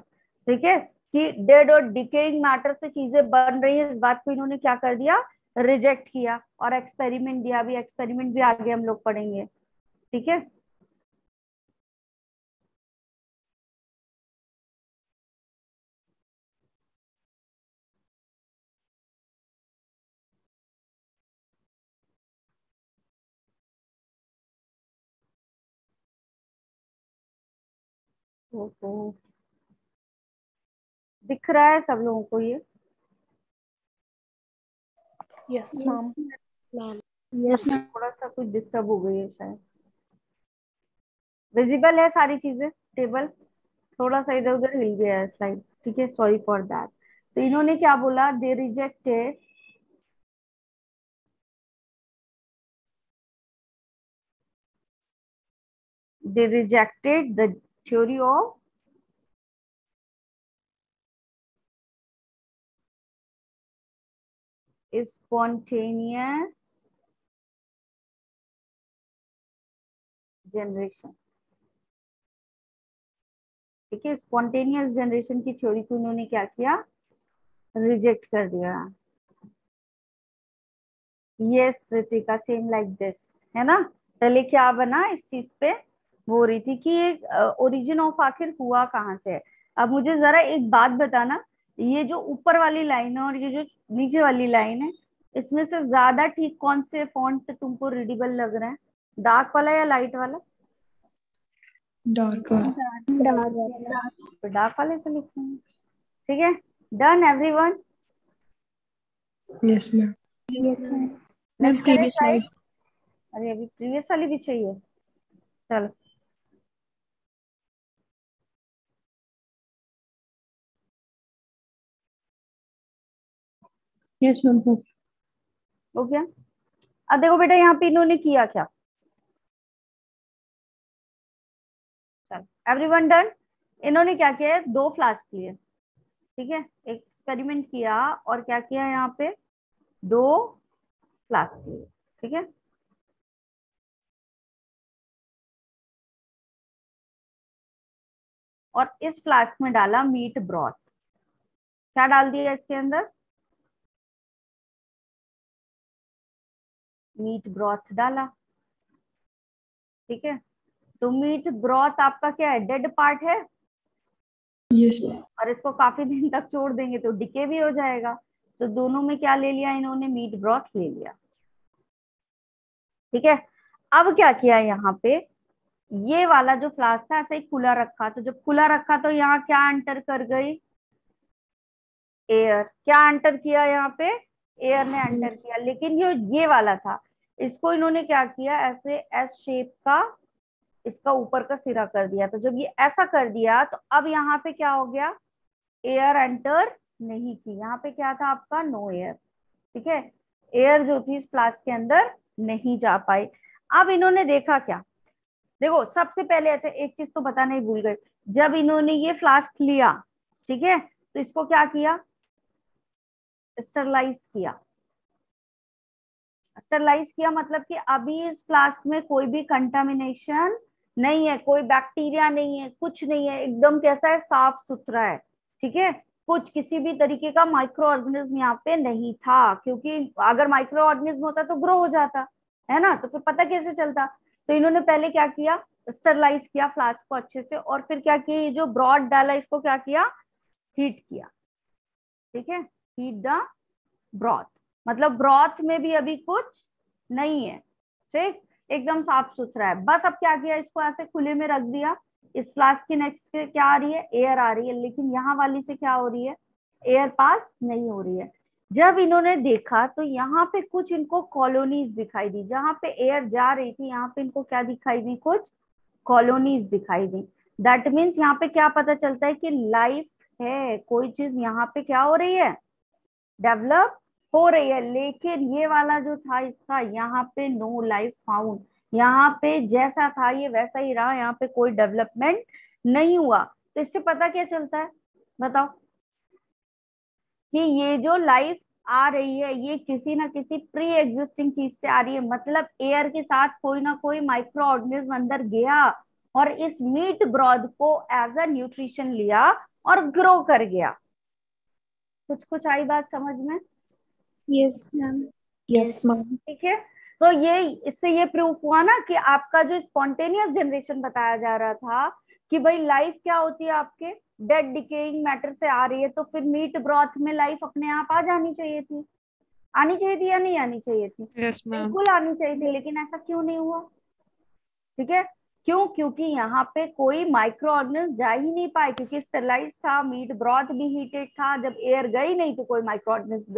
ठीक है, कि डेड और डिकेइंग मैटर से चीजें बन रही है, इस बात को इन्होंने क्या कर दिया, रिजेक्ट किया, और एक्सपेरिमेंट दिया, भी एक्सपेरिमेंट भी आगे हम लोग पढ़ेंगे। ठीक है, तो दिख रहा है सब लोगों को ये? Yes, ma'am. यस मैम थोड़ा सा कुछ डिस्टर्ब हो गई है शायद। विजिबल है सारी चीजें, टेबल? थोड़ा सा इधर उधर हिल गया है स्लाइड, ठीक है, सॉरी फॉर दैट। तो इन्होंने क्या बोला, they rejected, they rejected the theory of spontaneous generation। ठीक है, स्पॉन्टेनियस जनरेशन की थ्योरी को इन्होंने क्या किया, रिजेक्ट कर दिया। Yes Ritika, same like this, है ना। पहले क्या बना इस चीज पे, वो हो रही थी कि ये ओरिजिन ऑफ आखिर हुआ कहाँ से है। अब मुझे जरा एक बात बताना, ये जो ऊपर वाली लाइन है और ये जो नीचे वाली लाइन है, इसमें से ज्यादा ठीक कौन से फॉन्ट तुमको रीडेबल लग रहा है, डार्क वाला या लाइट वाला? Dark one. तो डार्क वाले से लिखते हैं। ठीक है, done everyone, yes ma'am. Yes ma'am next करें स्लाइड। अरे अभी प्रीवियस वाली भी चाहिए, चलो। यस मैम हो हो गया। अब देखो बेटा यहाँ पे इन्होंने किया क्या, चलो एवरीवन डन। इन्होंने क्या किया है, दो फ्लास्क लिए। ठीक है, एक एक्सपेरिमेंट किया और क्या किया यहाँ पे, दो फ्लास्क लिए। ठीक है, और इस फ्लास्क में डाला मीट ब्रॉथ। क्या डाल दिया इसके अंदर, मीट ब्रॉथ डाला। ठीक है। तो मीट ब्रॉथ आपका क्या है, डेड पार्ट है। Yes ma'am. और इसको काफी दिन तक छोड़ देंगे तो डिके भी हो जाएगा। तो दोनों में क्या ले लिया इन्होंने, मीट ब्रॉथ ले लिया। ठीक है। अब क्या किया यहाँ पे, ये वाला जो फ्लास्क था ऐसे ही खुला रखा, तो जब खुला रखा तो यहाँ क्या एंटर कर गई, एयर। क्या एंटर किया यहाँ पे, एयर ने एंटर किया। लेकिन ये वाला था, इसको इन्होंने क्या किया, ऐसे एस शेप का इसका ऊपर का सिरा कर दिया। तो जब ये ऐसा कर दिया तो अब यहाँ पे क्या हो गया, एयर एंटर नहीं की। यहाँ पे क्या था आपका, नो एयर। ठीक है, एयर जो थी इस फ्लास्क के अंदर नहीं जा पाई। अब इन्होंने देखा क्या, देखो सबसे पहले, अच्छा एक चीज तो बताना ही भूल गए, जब इन्होंने ये फ्लास्क लिया, ठीक है, तो इसको क्या किया, स्टरलाइज किया। स्टरलाइज किया मतलब कि अभी इस फ्लास्क में कोई भी कंटामिनेशन नहीं है, कोई बैक्टीरिया नहीं है, कुछ नहीं है, एकदम कैसा है, साफ सुथरा है। ठीक है, कुछ किसी भी तरीके का माइक्रो ऑर्गेनिज्म यहाँ पे नहीं था, क्योंकि अगर माइक्रो ऑर्गेनिज्म होता तो ग्रो हो जाता है ना, तो फिर पता कैसे चलता। तो इन्होंने पहले क्या किया, स्टरलाइज किया फ्लास्क को अच्छे से, और फिर क्या किया, ये जो ब्रॉथ डाला इसको क्या किया, हीट किया। ठीक है, हीट द ब्रॉथ, मतलब ब्रॉथ में भी अभी कुछ नहीं है, ठीक, एकदम साफ सुथरा है। बस अब क्या किया, इसको ऐसे खुले में रख दिया। इस फ्लास्क की नेक्स्ट से क्या आ रही है, एयर आ रही है, लेकिन यहाँ वाली से क्या हो रही है, एयर पास नहीं हो रही है। जब इन्होंने देखा तो यहाँ पे कुछ इनको कॉलोनीज दिखाई दी, जहां पे एयर जा रही थी यहाँ पे इनको क्या दिखाई दी, कुछ कॉलोनीज दिखाई दी। दैट मीन्स यहाँ पे क्या पता चलता है कि लाइफ है, कोई चीज यहाँ पे क्या हो रही है, डेवलप हो रही है। लेकिन ये वाला जो था इसका, यहाँ पे नो लाइफ फाउंड, यहाँ पे जैसा था ये वैसा ही रहा, यहाँ पे कोई डेवलपमेंट नहीं हुआ। तो इससे पता क्या चलता है, बताओ, कि ये जो लाइफ आ रही है ये किसी ना किसी प्री एग्जिस्टिंग चीज से आ रही है। मतलब एयर के साथ कोई ना कोई माइक्रो ऑर्गेनिज्म अंदर गया और इस मीट ब्रॉथ को एज अ न्यूट्रिशन लिया और ग्रो कर गया। कुछ कुछ आई बात समझ में। Yes ma'am. Yes ma'am. ठीक है, तो ये इससे ये प्रूफ हुआ ना कि आपका जो स्पॉन्टेनियस जनरेशन बताया जा रहा था कि भाई लाइफ क्या होती है, आपके डेड डिकेइंग मैटर से आ रही है, तो फिर मीट ब्रॉथ में लाइफ अपने आप आ जानी चाहिए थी, आनी चाहिए थी या नहीं आनी चाहिए थी, Yes, ma'am. बिल्कुल आनी चाहिए थी। लेकिन ऐसा क्यों नहीं हुआ, ठीक है, क्यों, क्योंकि यहाँ पे कोई माइक्रो ऑर्गेनिज्म जा ही नहीं पाए, क्योंकि स्टेरलाइज था, मीट ब्रॉथ भी हीटेड था। जब एयर गई नहीं तो कोई माइक्रो ऑर्गेनिज्म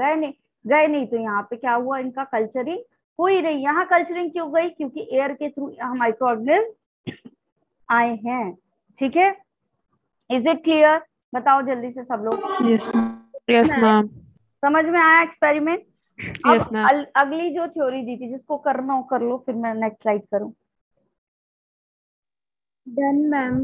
गए नहीं, तो यहाँ पे क्या हुआ, इनका कल्चरिंग हुई नहीं। यहाँ कल्चरिंग क्यों गई, क्योंकि एयर के थ्रू यहाँ माइक्रो ऑर्गेनिज्म आए हैं। ठीक है, इज इट क्लियर, बताओ जल्दी से सब लोग। Yes ma'am. Yes, ma'am. समझ में आया एक्सपेरिमेंट। Yes, ma'am. अब अगली जो थ्योरी दी थी, जिसको करना हो कर लो, फिर मैं नेक्स्ट स्लाइड करूं। Done ma'am.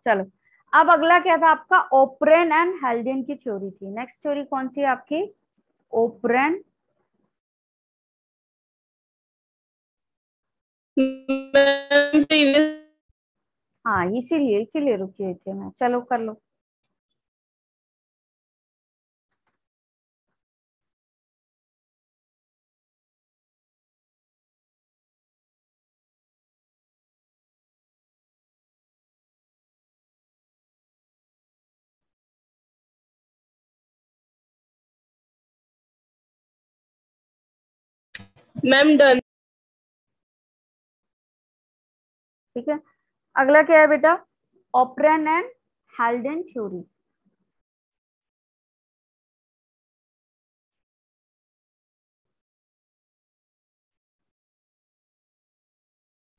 चलो, अब अगला क्या था आपका, ओपरेन एंड हेल्डेन की थ्योरी थी। नेक्स्ट थ्योरी कौन सी है आपकी, ओपरेन। हाँ, इसीलिए रुकी हुई थी मैं, चलो कर लो। Ma'am done. ठीक है, अगला क्या है बेटा, ओपरेन एंड हेल्डेन थ्योरी।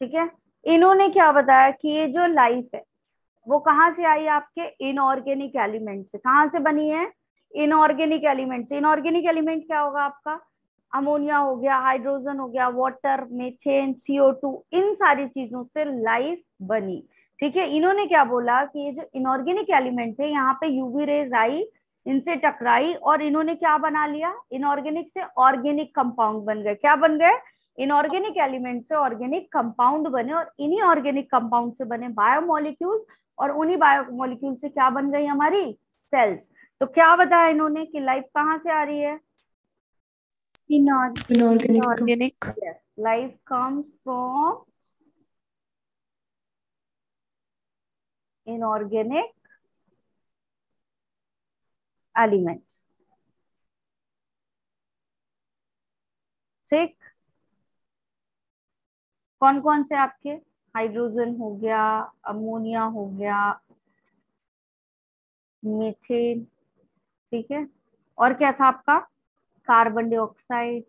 ठीक है, इन्होंने क्या बताया कि ये जो लाइफ है वो कहाँ से आई, आपके इनऑर्गेनिक एलिमेंट से। कहाँ से बनी है, इनऑर्गेनिक एलिमेंट से। इनऑर्गेनिक एलिमेंट क्या होगा आपका, अमोनिया हो गया, हाइड्रोजन हो गया, वाटर, मीथेन, CO2, इन सारी चीजों से लाइफ बनी। ठीक है, इन्होंने क्या बोला कि ये जो इनऑर्गेनिक एलिमेंट थे, यहाँ पे यूवी रेज आई, इनसे टकराई, और इन्होंने क्या बना लिया, इनऑर्गेनिक से ऑर्गेनिक कंपाउंड बन गए। क्या बन गए, इनऑर्गेनिक एलिमेंट से ऑर्गेनिक कंपाउंड बने, और इन्हीं ऑर्गेनिक कंपाउंड से बने बायोमोलिक्यूल, और उन्हीं बायोमोलिक्यूल से क्या बन गई हमारी सेल्स। तो क्या बताया इन्होंने कि लाइफ कहाँ से आ रही है, Inorganic. Organic. Yes, life comes from inorganic elements. ठीक, कौन कौन से आपके? हाइड्रोजन हो गया, अमोनिया हो गया, मीथेन, ठीक है, और क्या था आपका? कार्बन डाइऑक्साइड,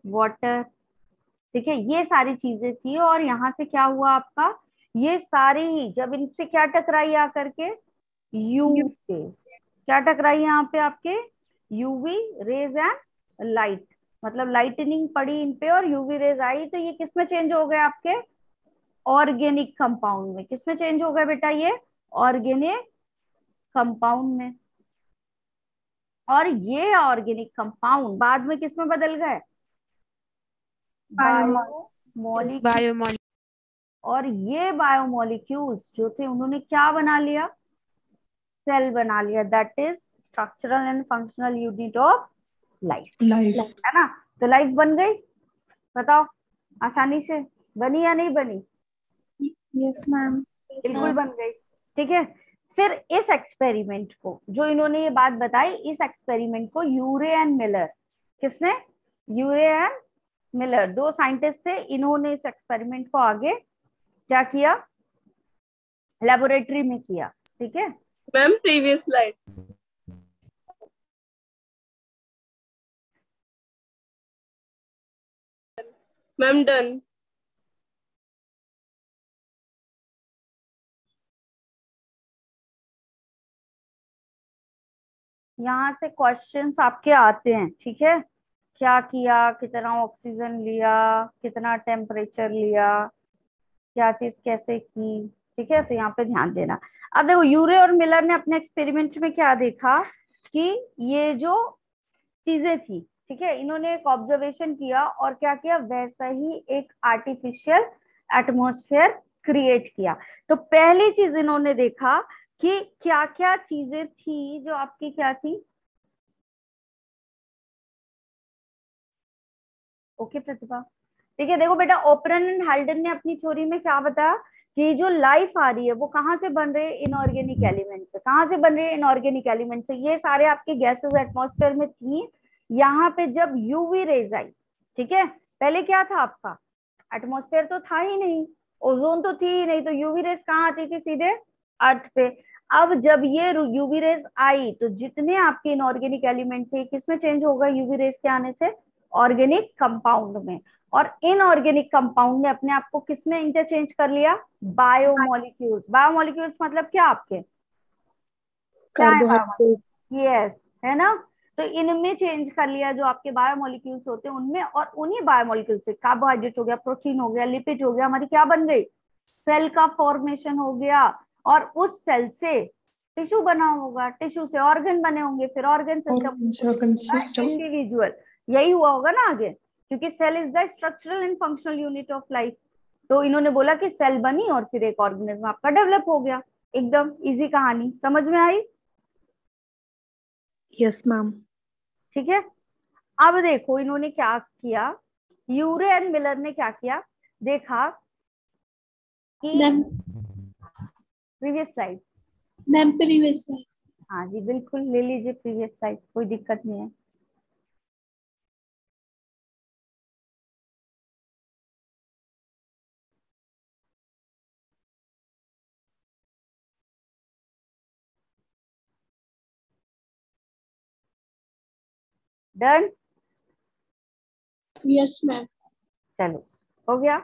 वाटर, ठीक है, ये सारी चीजें थी। और यहाँ से क्या हुआ आपका? ये सारी ही जब इनसे क्या टकराई आकर के? UV rays. क्या टकराई यहाँ पे आपके? यूवी रेज एंड लाइट, मतलब लाइटनिंग पड़ी इन पे और यूवी रेज आई, तो ये किस में चेंज हो गए आपके? ऑर्गेनिक कंपाउंड में। किस में चेंज हो गए बेटा ये? ऑर्गेनिक कंपाउंड में। और ये ऑर्गेनिक कंपाउंड बाद में किस में बदल गए? बायोमोलिक्यूल। Biomol. और ये बायोमोलिक्यूल्स जो थे उन्होंने क्या बना लिया? सेल बना लिया। That is structural and functional unit of life, Life. है ना? तो लाइफ बन गई, बताओ आसानी से, बनी या नहीं बनी? Yes, ma'am. बिल्कुल बन गई। ठीक है, फिर इस एक्सपेरिमेंट को, जो इन्होंने ये बात बताई, इस एक्सपेरिमेंट को यूरे एंड मिलर, किसने? यूरे एंड मिलर, दो साइंटिस्ट थे, इन्होंने इस एक्सपेरिमेंट को आगे क्या किया? लेबोरेटरी में किया। ठीक है, Ma'am, previous slide. Ma'am, done. यहाँ से क्वेश्चंस आपके आते हैं। ठीक है, क्या किया, कितना ऑक्सीजन लिया, कितना टेम्परेचर लिया, क्या चीज कैसे की। ठीक है, तो यहाँ पे ध्यान देना। अब देखो, यूरे और मिलर ने अपने एक्सपेरिमेंट में क्या देखा कि ये जो चीजें थी, ठीक है, इन्होंने एक ऑब्जर्वेशन किया और क्या किया? वैसा ही एक आर्टिफिशियल एटमॉस्फेयर क्रिएट किया। तो पहली चीज इन्होंने देखा कि क्या क्या चीजें थी जो आपकी क्या थी? ओके प्रतिभा, ठीक है। देखो बेटा, ओपरन एंड हाल्डन ने अपनी थ्योरी में क्या बताया कि जो लाइफ आ रही है वो कहाँ से बन रही है? इनऑर्गेनिक एलिमेंट से। कहाँ से बन रही है? इनऑर्गेनिक एलिमेंट से। ये सारे आपके गैसेस एटमॉस्फेयर में थी। यहाँ पे जब यूवी रेज आई, ठीक है, पहले क्या था आपका? एटमॉस्फेयर तो था ही नहीं, ओजोन तो थी ही नहीं, तो यूवी रेज कहाँ आती थी? सीधे अर्थ पे। अब जब ये यूवी रेज आई तो जितने आपके इनऑर्गेनिक एलिमेंट थे किसमें चेंज होगा यूवी रेज के आने से? ऑर्गेनिक कंपाउंड में। और इनऑर्गेनिक कंपाउंड ने अपने आप को किसमें इंटरचेंज कर लिया? बायोमोलिक्यूल्स। बायोमोलिक्यूल्स मतलब क्या आपके? क्या है Carbohydrate. बायोमोलिक्यूल्स? यस, है ना? तो इनमें चेंज कर लिया जो आपके बायोमोलिक्यूल्स होते हैं उनमें, और उन्हीं बायोमोलिक्यूल से कार्बोहाइड्रेट हो गया, प्रोटीन हो गया, लिपिड हो गया, हमारी क्या बन गई? सेल का फॉर्मेशन हो गया। और उस सेल से टिश्यू बना होगा, टिश्यू से ऑर्गन बने होंगे, फिर organ system, Organ system. Individual. यही हुआ होगा ना आगे, क्योंकि cell is the structural and functional unit of life. तो इन्होंने बोला कि सेल बनी और फिर एक ऑर्गेनिज्म आपका डेवलप हो गया। एकदम इजी कहानी, समझ में आई? Yes, ma'am. ठीक है, अब देखो इन्होंने क्या किया, यूरे एंड मिलर ने क्या किया, देखा कि Ma'am, previous slide, ma'am, previous slide. हाँ जी बिल्कुल ले लीजिए प्रीवियस स्लाइड, कोई दिक्कत नहीं है। Done, Yes, ma'am. चलो हो गया।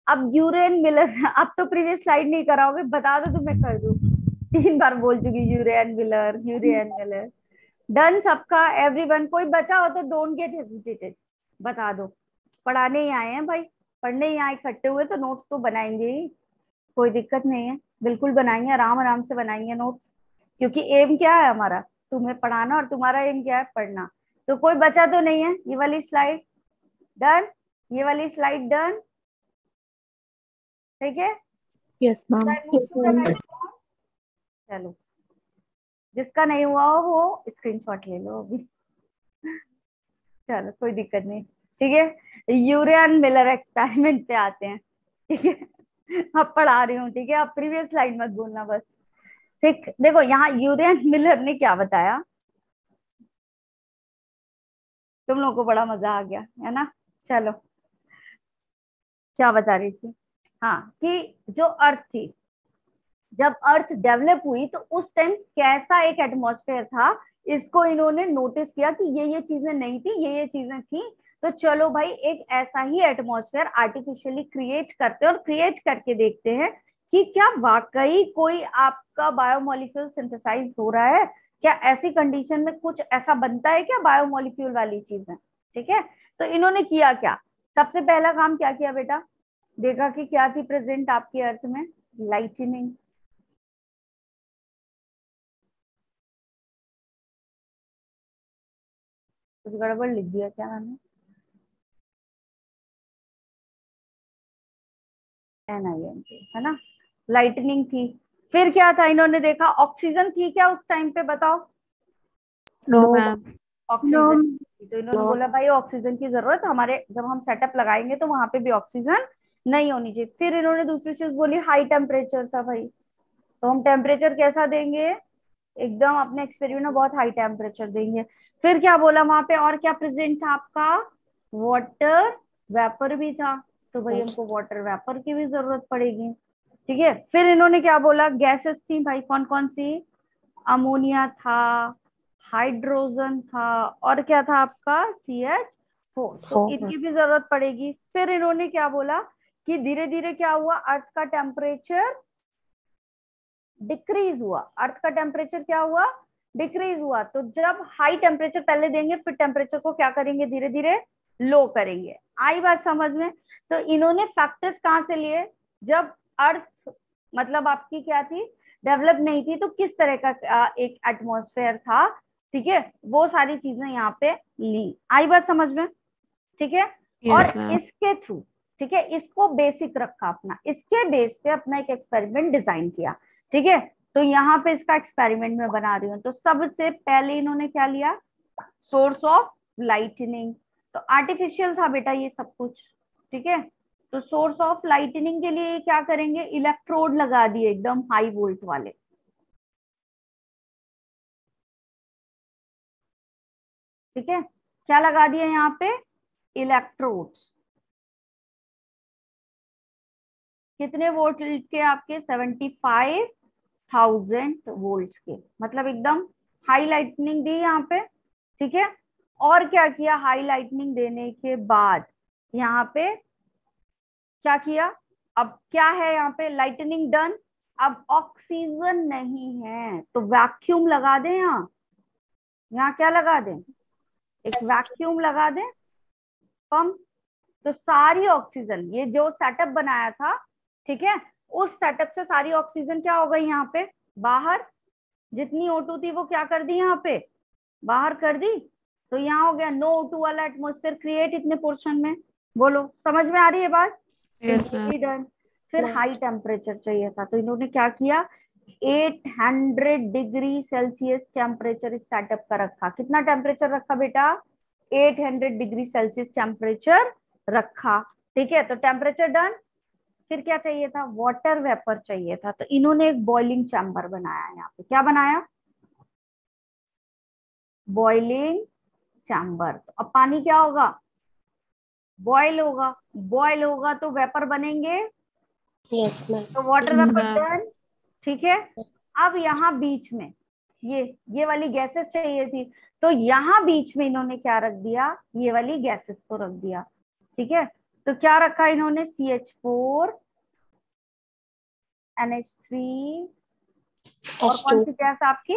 अब यूरे एंड मिलर अब तो प्रीवियस स्लाइड नहीं कराओगे, बता दो तो मैं कर दूं। 3 बार बोल चुकी Urey and Miller, Urey and Miller. Done सबका, एवरीवन। कोई बचा हो तो डोंट गेट हेजिटेटेड, बता दो। पढ़ाने ही आए हैं भाई, पढ़ने ही आए इकट्ठे हुए, तो नोट्स तो बनाएंगे ही, कोई दिक्कत नहीं है, बिल्कुल बनाएंगे, आराम आराम से बनाएंगे नोट्स। क्योंकि एम क्या है हमारा? तुम्हें पढ़ाना, और तुम्हारा एम क्या है? पढ़ना। तो कोई बचा तो नहीं है? ये वाली स्लाइड डन, ये वाली स्लाइड डन, ठीक है। Yes, ma'am. चलो, जिसका नहीं हुआ हो वो स्क्रीनशॉट ले लो अभी। चलो कोई दिक्कत नहीं, ठीक है। यूरियन मिलर एक्सपेरिमेंट पे आते हैं, ठीक है। अब पढ़ा रही हूँ, ठीक है, अब प्रीवियस स्लाइड मत भूलना बस, ठीक। देखो यहाँ यूरियन मिलर ने क्या बताया, तुम लोगों को बड़ा मजा आ गया है ना। चलो क्या बता रही थी, हाँ, कि जो अर्थ थी, जब अर्थ डेवलप हुई तो उस टाइम कैसा एक एटमॉस्फेयर था, इसको इन्होंने नोटिस किया कि ये चीजें नहीं थी, ये चीजें थी। तो चलो भाई एक ऐसा ही एटमॉस्फेयर आर्टिफिशियली क्रिएट करते हैं और क्रिएट करके देखते हैं कि क्या वाकई कोई आपका बायोमोलिक्यूल सिंथेसाइज हो रहा है, क्या ऐसी कंडीशन में कुछ ऐसा बनता है क्या बायोमोलिक्यूल वाली चीजें, ठीक है। तो इन्होंने किया क्या, सबसे पहला काम क्या किया बेटा, देखा कि क्या थी प्रेजेंट आपके अर्थ में, लाइटनिंग। कुछ गड़बड़ लिख दिया क्या मैंने, NING है ना, लाइटनिंग थी। फिर क्या था, इन्होंने देखा ऑक्सीजन थी क्या उस टाइम पे, बताओ। No ma'am. ऑक्सीजन थी, तो इन्होंने बोला भाई ऑक्सीजन की जरूरत हमारे, जब हम सेटअप लगाएंगे तो वहां पे भी ऑक्सीजन नहीं होनी चाहिए। फिर इन्होंने दूसरी चीज बोली, हाई टेम्परेचर था भाई, तो हम टेम्परेचर कैसा देंगे, एकदम अपने एक्सपेरिमेंट में बहुत हाई टेम्परेचर देंगे। फिर क्या बोला वहां पे, और क्या प्रेजेंट था आपका, वाटर वेपर भी था, तो भाई हमको वाटर वेपर की भी जरूरत पड़ेगी, ठीक है। फिर इन्होंने क्या बोला, गैसेस थी भाई, कौन कौन सी, अमोनिया था, हाइड्रोजन था, और क्या था आपका CH4, तो इनकी भी जरूरत पड़ेगी। फिर इन्होंने क्या बोला कि धीरे धीरे क्या हुआ, अर्थ का टेम्परेचर डिक्रीज हुआ, अर्थ का टेम्परेचर क्या हुआ, डिक्रीज हुआ। तो जब हाई टेम्परेचर पहले देंगे, फिर टेम्परेचर को क्या करेंगे, धीरे धीरे लो करेंगे। आई बात समझ में। तो इन्होंने फैक्टर्स कहां से लिए, जब अर्थ मतलब आपकी क्या थी, डेवलप नहीं थी, तो किस तरह का एक एटमॉस्फेयर था, ठीक है, वो सारी चीजें यहाँ पे ली। आई बात समझ में, ठीक है। यस और मैम। इसके थ्रू, ठीक है, इसको बेसिक रखा अपना, इसके बेस पे अपना एक एक्सपेरिमेंट डिजाइन किया, ठीक है। तो यहाँ पे इसका एक्सपेरिमेंट में बना रही हूँ। तो सबसे पहले इन्होंने क्या लिया, सोर्स ऑफ लाइटनिंग। तो आर्टिफिशियल था बेटा ये सब कुछ, ठीक है। तो सोर्स ऑफ लाइटनिंग के लिए क्या करेंगे, इलेक्ट्रोड लगा दिए एकदम हाई वोल्ट वाले, ठीक है। क्या लगा दिए यहाँ पे, इलेक्ट्रोड्स। कितने वोल्ट के, आपके 75,000 वोल्ट के, मतलब एकदम हाई लाइटनिंग दी यहाँ पे, ठीक है। और क्या किया, हाई लाइटनिंग देने के बाद यहाँ पे क्या किया, अब क्या है यहाँ पे, लाइटनिंग डन। अब ऑक्सीजन नहीं है तो वैक्यूम लगा दें, यहाँ क्या लगा दें, एक वैक्यूम लगा दें, पंप। तो सारी ऑक्सीजन, ये जो सेटअप बनाया था, ठीक है, उस सेटअप से सारी ऑक्सीजन क्या हो गई यहाँ पे बाहर, जितनी O2 थी वो क्या कर दी यहाँ पे बाहर कर दी। तो यहाँ हो गया नो O2 वाला एटमोस्फेयर क्रिएट इतने पोर्शन में। बोलो समझ में आ रही है बात, तो यस ये मैम। भी डन। फिर हाई टेम्परेचर चाहिए था, तो इन्होंने क्या किया, 800 डिग्री सेल्सियस टेम्परेचर इस सेटअप का रखा। कितना टेम्परेचर रखा बेटा, 800 डिग्री सेल्सियस टेम्परेचर रखा, ठीक है। तो टेम्परेचर डन। फिर क्या चाहिए था, वाटर वेपर चाहिए था, तो इन्होंने एक बॉइलिंग चैम्बर बनाया। यहाँ पे क्या बनाया, बॉइलिंग चैम्बर। तो अब पानी क्या होगा, बॉयल होगा, बॉयल होगा तो वेपर बनेंगे, यस मैम। तो water yes vapour ma'am. Done, ठीक है। अब यहाँ बीच में ये वाली गैसेस चाहिए थी, तो यहाँ बीच में इन्होंने क्या रख दिया, ये वाली गैसेस को रख दिया, ठीक है। तो क्या रखा इन्होंने, CH4 NH3 और कौन सी गैस आपकी,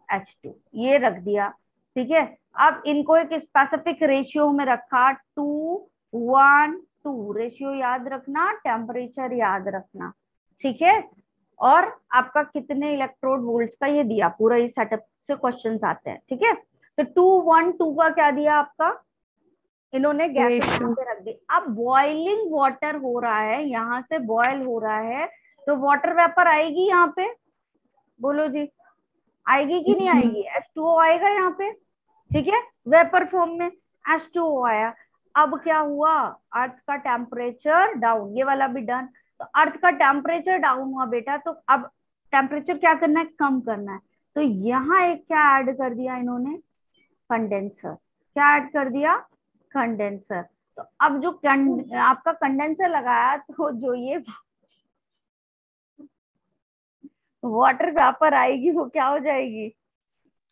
H2, ये रख दिया, ठीक है। अब इनको एक स्पेसिफिक रेशियो में रखा, 2:1:2 रेशियो याद रखना, टेम्परेचर याद रखना, ठीक है। और आपका कितने इलेक्ट्रोड वोल्ट का ये दिया, पूरा इस सेटअप से क्वेश्चंस आते हैं, ठीक है। तो 2:1:2 का क्या दिया आपका, इन्होंने गैसेस यहाँ पे रख दी। अब बॉइलिंग वाटर हो रहा है, यहाँ से बॉयल हो रहा है, तो वाटर वेपर आएगी यहाँ पे, बोलो जी, आएगी कि नहीं आएगी, H2O आएगा यहाँ पे, ठीक है, वेपर फॉर्म में। H2O आया। अब क्या हुआ, अर्थ का टेम्परेचर डाउन, ये वाला भी डन। तो अर्थ का टेम्परेचर डाउन हुआ बेटा, तो अब टेम्परेचर क्या करना है, कम करना है। तो यहाँ एक क्या ऐड कर दिया इन्होंने, कंडेंसर। क्या ऐड कर दिया, कंडेंसर। तो अब जो आपका कंडेंसर लगाया, तो जो ये वाटर वेपर आएगी वो क्या हो जाएगी,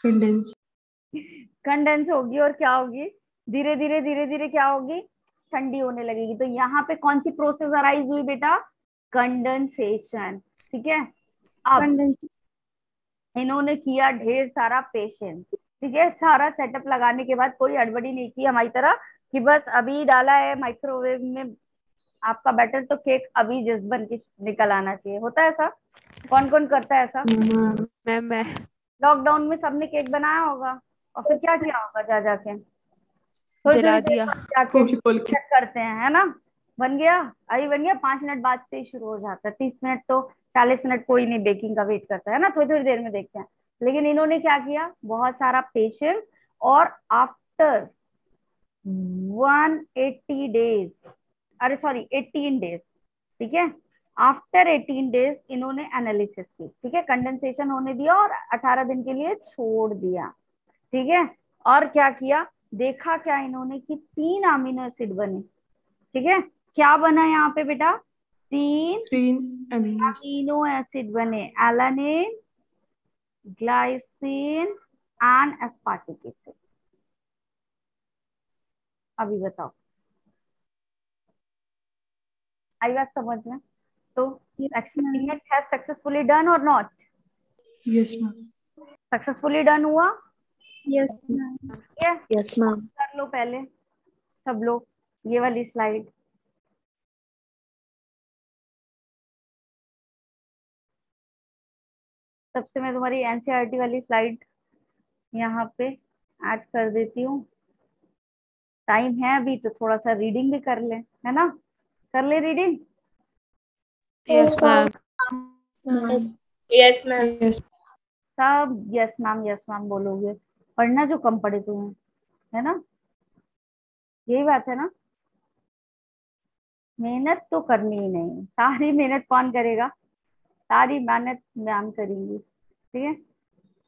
कंडेंस। कंडेंस होगी। और क्या होगी, धीरे धीरे धीरे धीरे क्या होगी, ठंडी होने लगेगी। तो यहाँ पे कौन सी प्रोसेस अराइज हुई बेटा, कंडेंसेशन। ठीक है। अब इन्होंने किया ढेर सारा पेशेंस। ठीक है, सारा सेटअप लगाने के बाद कोई हड़बड़ी नहीं की हमारी तरह कि बस अभी डाला है माइक्रोवेव में आपका बैटर, तो केक अभी जस्ट बन के निकल आना चाहिए। होता है ऐसा, कौन कौन करता है ऐसा। मैं लॉकडाउन में सबने केक बनाया होगा, और फिर क्या किया होगा, जा जाके थोड़ी थोड़ी जला देर दिया। बाद जाके चेक करते हैं, है ना, बन गया, अभी बन गया। 5 मिनट बाद से ही शुरू हो जाता है, 30 मिनट तो 40 मिनट कोई नहीं बेकिंग का वेट करता है ना, थोड़ी थोड़ी देर में देखते हैं। लेकिन इन्होंने क्या किया, बहुत सारा पेशेंस। और आफ्टर 180 डेज, अरे सॉरी 18 डेज, ठीक है, आफ्टर 18 डेज इन्होंने एनालिसिस की। ठीक है, कंडेंसेशन होने दिया और 18 दिन के लिए छोड़ दिया। ठीक है, और क्या किया, देखा क्या इन्होंने कि 3 अमीनो एसिड बने। ठीक है, क्या बना यहाँ पे बेटा, 3 अमीनो एसिड बने, alanine, glycine and aspartic acid. अभी बताओ, आई बात समझ में। तो एक्सपेरिमेंट हैज सक्सेसफुली डन और not, yes ma'am. Successfully done हुआ। Yes ma'am. ठीक है, Yes, ma'am. कर लो पहले सब लोग ये वाली स्लाइड। सबसे मैं तुम्हारी एनसीईआरटी वाली स्लाइड यहाँ पे ऐड कर देती हूँ। टाइम है अभी तो थोड़ा सा रीडिंग भी कर ले, है ना, कर ले reading. Yes ma'am. Yes, yes, ma'am. Yes. सब यस मैम बोलोगे, पढ़ना जो कम पढ़े तुम्हें, है ना, यही बात है ना। मेहनत तो करनी ही नहीं, सारी मेहनत कौन करेगा, सारी मेहनत मैम करेंगी। ठीक है,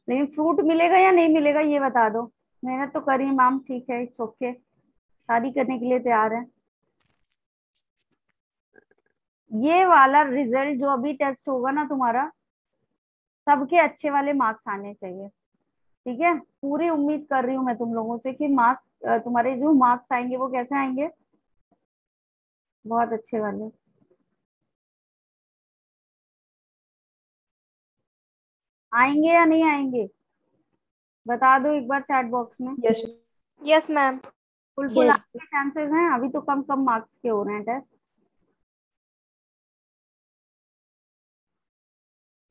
लेकिन फ्रूट मिलेगा या नहीं मिलेगा ये बता दो। मेहनत तो करी मैम, ठीक है, इट्स ओके, शादी करने के लिए तैयार है। ये वाला रिजल्ट जो अभी टेस्ट होगा ना तुम्हारा, सबके अच्छे वाले मार्क्स आने चाहिए। ठीक है, पूरी उम्मीद कर रही हूँ मैं तुम लोगों से कि मार्क्स, तुम्हारे जो मार्क्स आएंगे वो कैसे आएंगे, बहुत अच्छे वाले। आएंगे या नहीं आएंगे, बता दो एक बार चैट बॉक्स में। Yes. Yes ma'am. Full Yes. आने के चांसेस हैं, अभी तो कम कम मार्क्स के हो रहे हैं टेस्ट।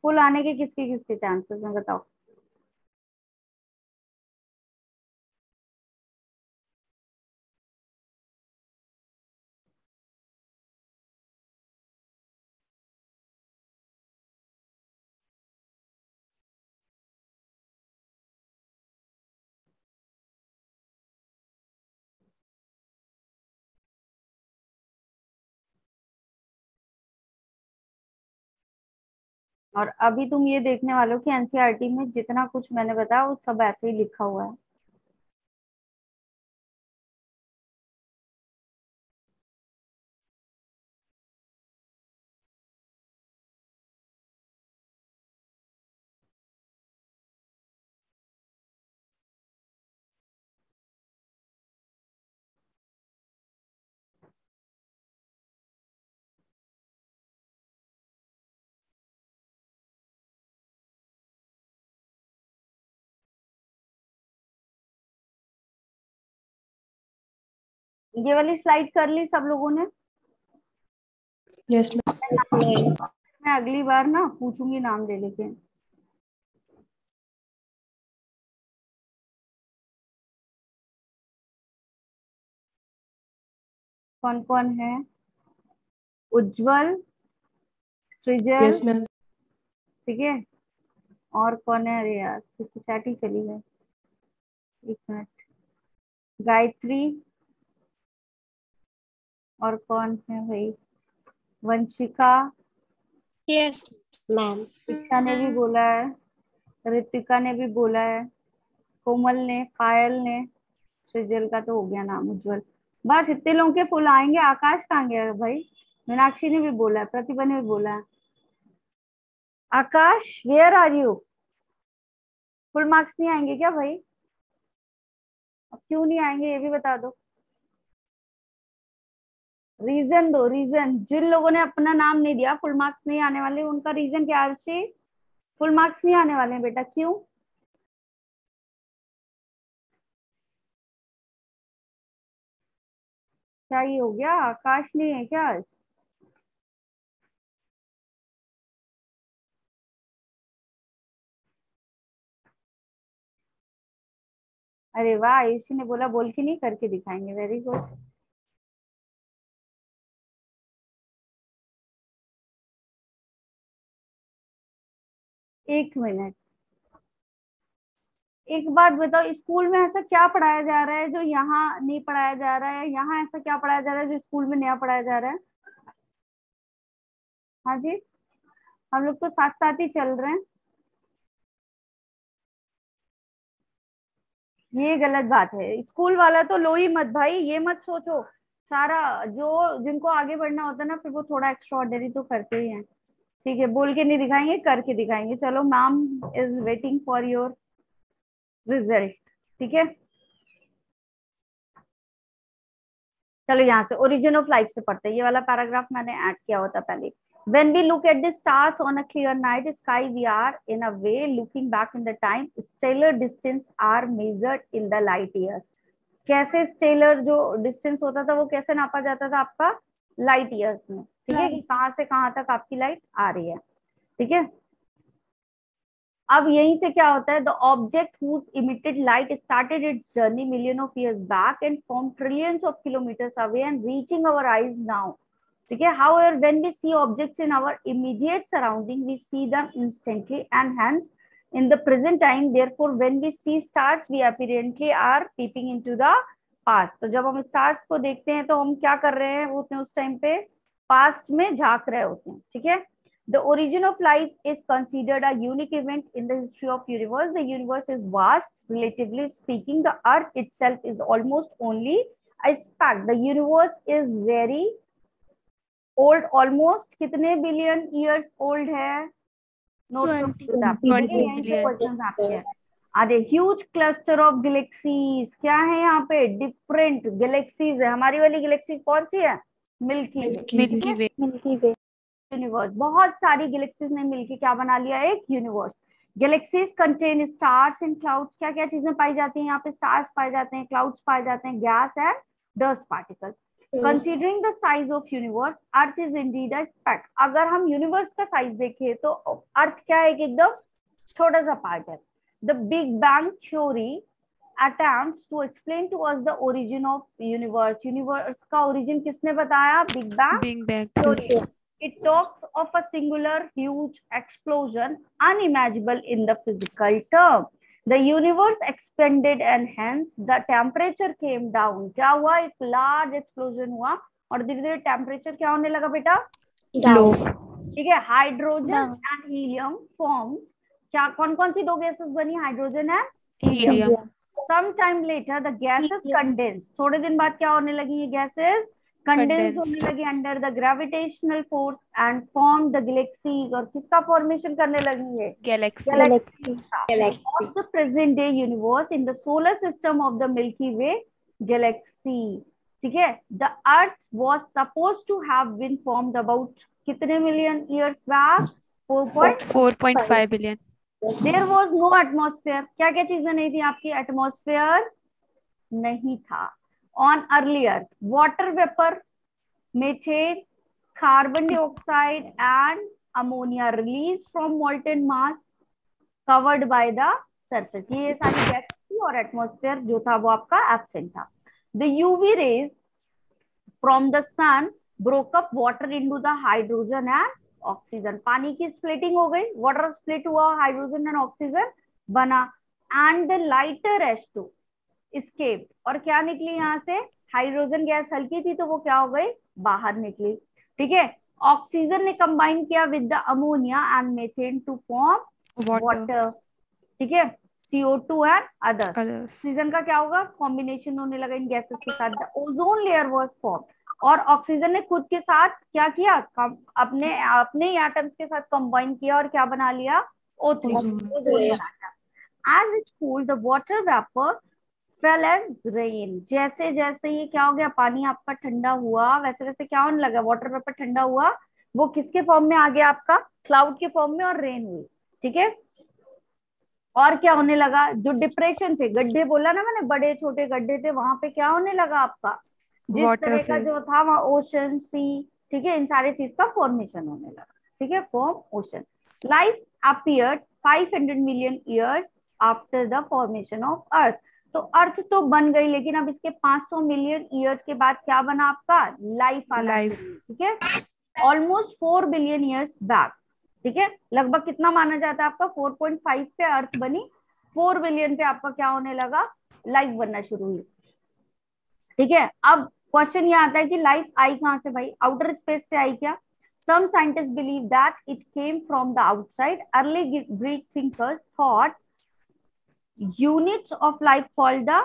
फुल आने के किसके किसके चांसेस हैं बताओ। और अभी तुम ये देखने वालों कि एनसीईआरटी में जितना कुछ मैंने बताया वो सब ऐसे ही लिखा हुआ है। ये वाली स्लाइड कर ली सब लोगों ने। Yes ma'am. मैं अगली बार ना पूछूंगी नाम ले लेके। कौन कौन है, उज्जवल, सृजल, यस मैम। ठीक है, और कौन है, अरे यार चैट ही चली गई, एक मिनट, गायत्री, और कौन है भाई? Vanshika, Yes, ma'am. शिक्षा ने भी बोला है, ऋतिका ने भी बोला है, कोमल ने, पायल ने, सृजल का तो हो गया नाम, उज्जवल। बस इतने लोगों के फुल आएंगे। आकाश कहाँ गया भाई? मीनाक्षी ने भी बोला है, प्रतिभा ने भी बोला है। Akash, where are you? Full marks नहीं आएंगे क्या भाई? अब क्यों नहीं आएंगे ये भी बता दो, रीजन दो, रीजन। जिन लोगों ने अपना नाम नहीं दिया, फुल मार्क्स नहीं आने वाले, उनका रीजन क्या? अर्शी, फुल मार्क्स नहीं आने वाले हैं बेटा, क्यों? क्या ये हो गया? आकाश नहीं है क्या आज? अरे वाह, आयुषी ने बोला बोल के नहीं करके दिखाएंगे, वेरी गुड। एक मिनट, एक बात बताओ, स्कूल में ऐसा क्या पढ़ाया जा रहा है जो यहाँ नहीं पढ़ाया जा रहा है? यहाँ ऐसा क्या पढ़ाया जा रहा है जो स्कूल में नया पढ़ाया जा रहा है? हाँ जी, हम लोग तो साथ साथ ही चल रहे हैं। ये गलत बात है। स्कूल वाला तो लो ही मत भाई, ये मत सोचो। सारा जो जिनको आगे बढ़ना होता है ना, फिर वो थोड़ा एक्स्ट्रा ऑर्डिनरी तो करते ही हैं। ठीक है, बोल के नहीं दिखाएंगे, करके दिखाएंगे। चलो, ma'am is waiting for your result. ठीक है, चलो यहाँ से ओरिजिन ऑफ लाइफ से पढ़ते हैं। ये वाला पैराग्राफ मैंने ऐड किया होता पहले। When we look at the stars on a clear night sky, we are in a way looking back in the time. Stellar distance are measured in the light years. कैसे stellar जो distance होता था वो कैसे नापा जाता था? आपका लाइट ईयर्स में। ठीक है, कि कहाँ से कहाँ तक आपकी लाइट आ रही है। ठीक है, अब यहीं से क्या होता है? The object whose emitted light started its journey million of years back and from trillions of kilometres away and reaching our eyes now. ठीक है, however when we see objects in our immediate surrounding we see them instantly and hence in the present time, therefore when we see stars we apparently are peeping into the past. तो जब हम stars को देखते हैं तो हम क्या कर रहे हैं? वो उस टाइम पे पास्ट में झांक रहे होते हैं। ठीक है, the origin of life is considered a unique event in the history of universe. The universe is vast, relatively speaking. The earth itself is almost only a speck. The universe is very old, almost कितने billion years old है? अरे huge cluster of galaxies, क्या है यहाँ पे? Different galaxies है। हमारी वाली गैलेक्सी कौन सी है? मिल्की वे। यूनिवर्स, बहुत सारी गैलेक्सीज ने मिलके क्या बना लिया? एक universe. Galaxies contain stars and clouds. क्या क्या चीजें पाई जाती हैं यहाँ पे? स्टार्स पाए जाते हैं, क्लाउड्स पाए जाते हैं, gas and dust particle. Considering the size of universe, Earth is indeed a speck. अगर हम यूनिवर्स का साइज देखें तो अर्थ क्या है? एकदम छोटा सा पार्ट है। The Big Bang theory attempts to explain to us the origin of universe. Universe का ओरिजिन किसने बताया? Big Bang theory. It talks of a singular huge explosion unimaginable in the physical term. The universe expanded and hence the temperature came down. क्या हुआ? एक large explosion हुआ और धीरे धीरे टेम्परेचर क्या होने लगा बेटा? लो। ठीक है, हाइड्रोजन एंड हीलियम फॉर्म। क्या कौन कौन सी दो गैसेस बनी? Hydrogen and helium. Some time later the gases condense. थोड़े दिन बाद क्या होने लगी? ये गैसेस कंडेंस होने लगी under the gravitational force and form the galaxies. और किसका फॉर्मेशन करने लगी है? Galaxy of the present day universe in the solar system of the Milky Way galaxy. ठीक है, the earth was supposed to have been formed about कितने million years back? 4.5 billion. There was no atmosphere. क्या क्या चीजें नहीं थी आपकी? Atmosphere नहीं था। On early earth, water vapor, methane, carbon dioxide and ammonia released from molten mass covered by the surface. ये सारी गैस थी और एटमॉस्फेयर जो था वो आपका एब्सेंट था। The UV rays from the sun broke up water into the hydrogen and oxygen. पानी की स्प्लिटिंग हो गई, वाटर स्प्लिट हुआ, हाइड्रोजन एंड ऑक्सीजन बना, and the lighter H2 escaped, और क्या निकली यहाँ से, हाइड्रोजन गैस हल्की थी तो वो क्या हो गई, बाहर निकली। ठीक है, ऑक्सीजन ने कंबाइन किया with the ammonia and methane to form Water. Water. ठीक है, CO2 and others. Others. Oxygen का क्या होगा, कॉम्बिनेशन होने लगा इन गैसेस के साथ, the ozone layer was form. और ऑक्सीजन ने खुद के साथ क्या किया, अपने अपने एटम्स के साथ कंबाइन किया और क्या बना लिया, O3, Ozone. ओजोन बना लिया। As it cooled the water vapour fell as rain, जैसे जैसे ये क्या हो गया, पानी आपका ठंडा हुआ, वैसे वैसे क्या होने लगा, वाटर वेपर ठंडा हुआ, वो किसके फॉर्म में आ गया आपका, क्लाउड के फॉर्म में, और रेन हुई। ठीक है, और क्या होने लगा, जो डिप्रेशन थे, गड्ढे बोला ना मैंने, बड़े छोटे गड्ढे थे, वहां पे क्या होने लगा आपका, जिस Water तरह का fill. जो था वहां ओशन, सी, ठीक है, इन सारे चीज का फॉर्मेशन होने लगा। ठीक है, form ocean. Life appeared 500 million years after the formation of earth. तो अर्थ तो बन गई, लेकिन अब इसके 500 मिलियन ईयर्स के बाद क्या बना आपका, लाइफ आना Life. शुरू हुई। ठीक है, ऑलमोस्ट 4 बिलियन ईयर्स बैक। ठीक है, लगभग कितना माना जाता है आपका, 4.5 पे अर्थ बनी, 4 बिलियन पे आपका क्या होने लगा, लाइफ बनना शुरू हुई। ठीक है, अब क्वेश्चन ये आता है कि लाइफ आई कहां से भाई, आउटर स्पेस से आई क्या। Some scientist believe that it came from the outside. Early Greek thinkers thought units of life called the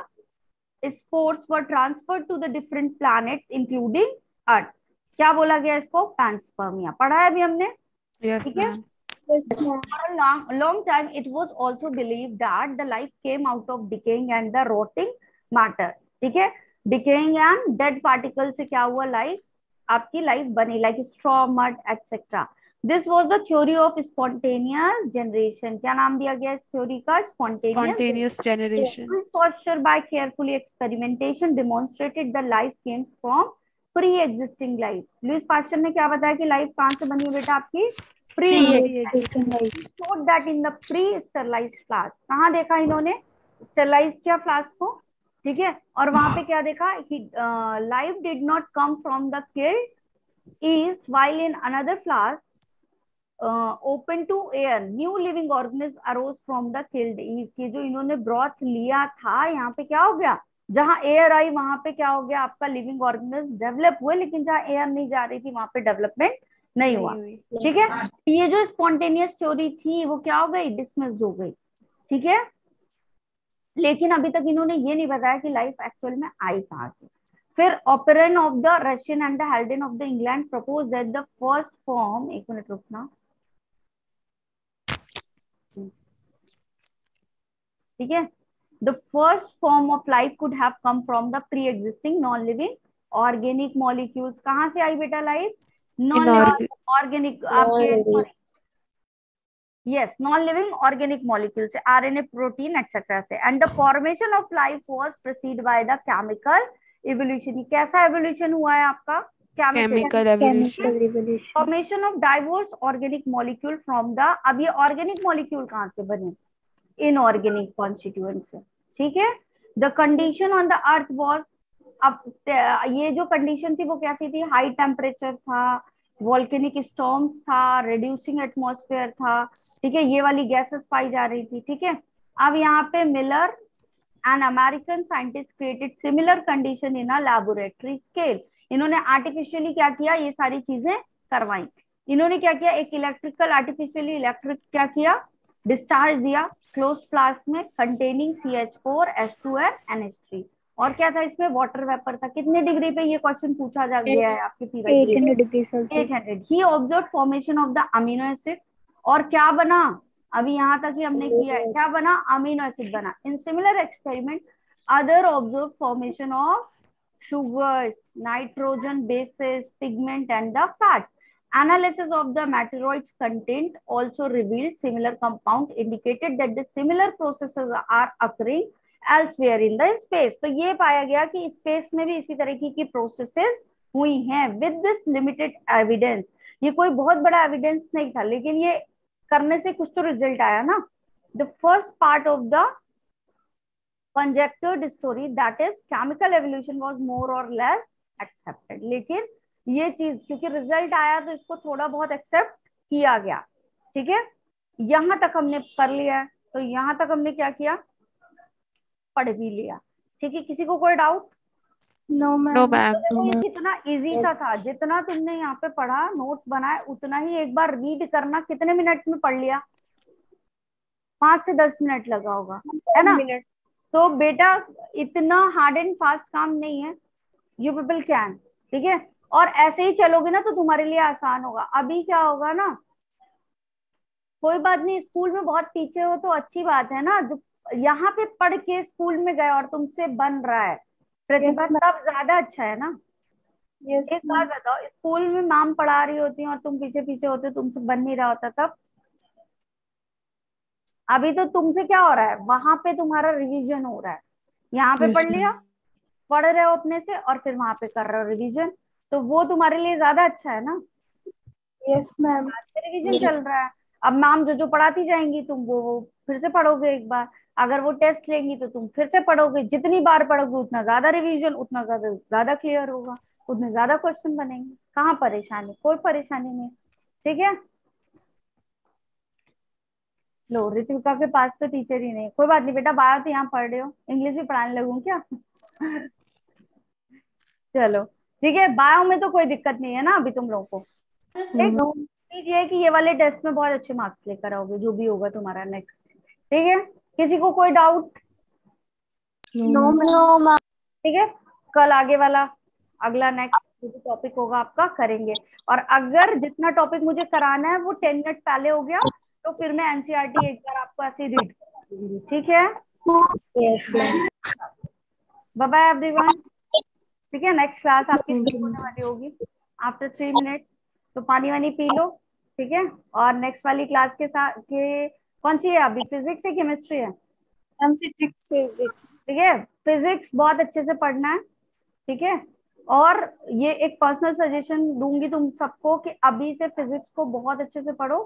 spores were transferred to the different planets including earth। क्या बोला गया इसको, पैंसपर्मिया, पढ़ा है अभी हमने। Yes, ठीक है, ma'am. for a long time it was also believed that the life came out of decaying and the rotting matter। ठीक है, decaying and dead particle से क्या हुआ, लाइफ, आपकी लाइफ बनी, like straw, mud, etc। This was the theory of spontaneous generation. क्या नाम दिया गया इस थ्योरी का, Spontaneous generation. Foster by carefully experimentation demonstrated the life came from pre-existing life। Lewis pasture ने क्या बताया कि लाइफ कहां से बनी है बेटा आपकी, Pre-existing life. showed that in the pre-sterilized flask। कहाँ देखा इन्होंने, स्टेरलाइज किया फ्लास्क को। ठीक है, और वहां पे क्या देखा, life did not come from the killed yeast while in another flask open to air new living organism arose from the killed yeast. ये जो इन्होंने ब्रॉथ लिया था, यहाँ पे क्या हो गया, जहां एयर आई वहां पे क्या हो गया आपका, लिविंग ऑर्गेनिज्म डेवलप हुए, लेकिन जहां एयर नहीं जा रही थी वहां पे डेवलपमेंट नहीं हुआ। ठीक है, ये जो स्पॉन्टेनियस थ्योरी थी वो क्या हो गई, डिसमिस हो गई। ठीक है, लेकिन अभी तक इन्होंने ये नहीं बताया कि लाइफ एक्चुअल में आई कहां से। फिर operon of the Russian and the हेल्डेन of the England propose that the first form, एक मिनट रुकना, ठीक है, the first form of life could have come from the pre existing non living organic molecules. कहां से आई बेटा life, non living organic, आपके yes, non living organic molecule से, RNA, protein etcetera से। And the formation of life was preceded by the chemical evolution. कैसा evolution हुआ है आपका, Chemical evolution. Chemical revolution. Formation of diverse organic molecule from the, अब ये organic molecule कहां से बने, इनऑर्गेनिक कॉन्स्टिट्यूएंट से। ठीक है, the condition on the earth was, अब ये जो कंडीशन थी वो कैसी थी, हाई टेम्परेचर था, वॉल्केनिक स्टॉर्म्स था, रिड्यूसिंग एटमॉस्फेयर था। ठीक है, ये वाली गैसेस पाई जा रही थी। ठीक है, अब यहाँ पे Miller and American scientist created similar condition in a laboratory scale. इन्होंने आर्टिफिशियली क्या किया, ये सारी चीजें करवाई। इन्होंने क्या किया, एक इलेक्ट्रिकल, आर्टिफिशियली इलेक्ट्रिक क्या किया, डिस्चार्ज दिया क्लोज्ड फ्लास्क में containing CH4 H2 and NH3। और क्या था इसमें, वाटर वेपर था। कितने डिग्री पे ये क्वेश्चन पूछा जा गया है आपके पीवाई 800 degrees Celsius. 800। ही observe formation of the amino acid, और क्या बना, अभी यहाँ तक ही हमने किया है, क्या बना, अमीनो एसिड बना। In similar experiment other observe formation of sugars, nitrogen bases, pigment and the fat। Analysis of the meteoroids content also revealed similar compound indicated that the similar processes are occurring elsewhere in the space। तो ये पाया गया कि space में भी इसी तरीके की प्रोसेसेस हुई हैं। विद दिस लिमिटेड एविडेंस, ये कोई बहुत बड़ा एविडेंस नहीं था, लेकिन ये करने से कुछ तो रिजल्ट आया ना। The first part of the conjectured story, that is chemical evolution, was more or less accepted। लेकिन ये चीज क्योंकि रिजल्ट आया तो इसको थोड़ा बहुत एक्सेप्ट किया गया। ठीक है, यहां तक हमने कर लिया है, तो यहां तक हमने क्या किया, पढ़ भी लिया। ठीक है, किसी को कोई doubt? No No, ma'am. ma'am. देखो ये कितना इजी सा था, जितना तुमने यहाँ पे पढ़ा, नोट्स बनाए, उतना ही एक बार रीड करना। कितने मिनट में पढ़ लिया? 5 से 10 मिनट लगा होगा, है ना? मिनट। तो बेटा इतना हार्ड एंड फास्ट काम नहीं है, यू पीपल कैन। ठीक है, और ऐसे ही चलोगे ना तो तुम्हारे लिए आसान होगा। अभी क्या होगा ना, कोई बात नहीं, स्कूल में बहुत पीछे हो तो अच्छी बात है ना, जो यहाँ पे पढ़ के स्कूल में गए और तुमसे बन रहा है प्रतिभा, Yes, ma'am. तब ज्यादा अच्छा है ना। यस एक बात बताओ, स्कूल में मैम पढ़ा रही होती है और तुम पीछे पीछे होते, तुमसे बन नहीं रहा होता तब? अभी तो तुमसे क्या हो रहा है, वहां पे तुम्हारा रिवीजन हो रहा है, यहाँ पे Yes, पढ़ लिया, ma'am. पढ़ रहे हो अपने से, और फिर वहां पे कर रहे हो रिवीजन, तो वो तुम्हारे लिए ज्यादा अच्छा है ना। Yes ma'am. रिवीजन चल रहा है, अब मैम जो जो पढ़ाती जाएंगी तुम वो फिर से पढ़ोगे एक बार, अगर वो टेस्ट लेंगी तो तुम फिर से पढ़ोगे, जितनी बार पढ़ोगे उतना ज्यादा रिवीजन, उतना ज्यादा ज्यादा क्लियर होगा, उतने ज्यादा क्वेश्चन बनेंगे। कहाँ परेशानी, कोई परेशानी नहीं। ठीक है, लो ऋतिका के पास तो टीचर ही नहीं, कोई बात नहीं बेटा, बायो तो यहाँ पढ़ रहे हो, इंग्लिश भी पढ़ाने लगूं क्या? चलो ठीक है, बायो में तो कोई दिक्कत नहीं है ना अभी तुम लोगों को। ठीक, No, उम्मीद ये है कि ये वाले टेस्ट में बहुत अच्छे मार्क्स लेकर आओगे, जो भी होगा तुम्हारा नेक्स्ट। ठीक है, किसी को कोई doubt? no, ma'am. No, ma'am. ठीक है, कल आगे वाला अगला नेक्स्ट जो भी टॉपिक होगा आपका करेंगे, और अगर जितना टॉपिक मुझे कराना है वो 10 मिनट पहले हो गया तो फिर मैं एनसीईआरटी एक बार आपको ऐसे रीड करा दूंगी। ठीक है, Yes, ma'am. Bye bye everyone. ठीक है, नेक्स्ट क्लास आपकी Thank शुरू you, होने ma'am. वाली होगी आफ्टर 3 मिनट, तो पानी वानी पी लो। ठीक है, और नेक्स्ट वाली क्लास के साथ के कौन सी है अभी, फिजिक्स है केमिस्ट्री है? Ma'am physics. Physics. ठीक है, फिजिक्स बहुत अच्छे से पढ़ना है। ठीक है, और ये एक पर्सनल सजेशन दूंगी तुम सबको कि अभी से फिजिक्स को बहुत अच्छे से पढ़ो,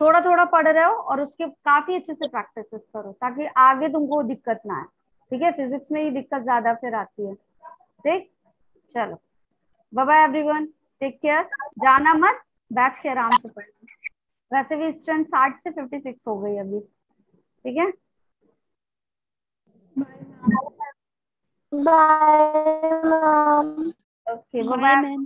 थोड़ा थोड़ा पढ़ रहे हो और उसके काफी अच्छे से प्रैक्टिस करो, ताकि आगे तुमको दिक्कत ना आए। ठीक है, फिजिक्स में ही दिक्कत ज्यादा फिर आती है। ठीक, चलो bye bye everyone, take care, जाना मत, बैठ के आराम से पढ़ना। वैसे भी स्ट्रेंथ 60 से 56 हो गई अभी। ठीक है, Bye, ma'am. Okay, bye Bye, bye. ma'am.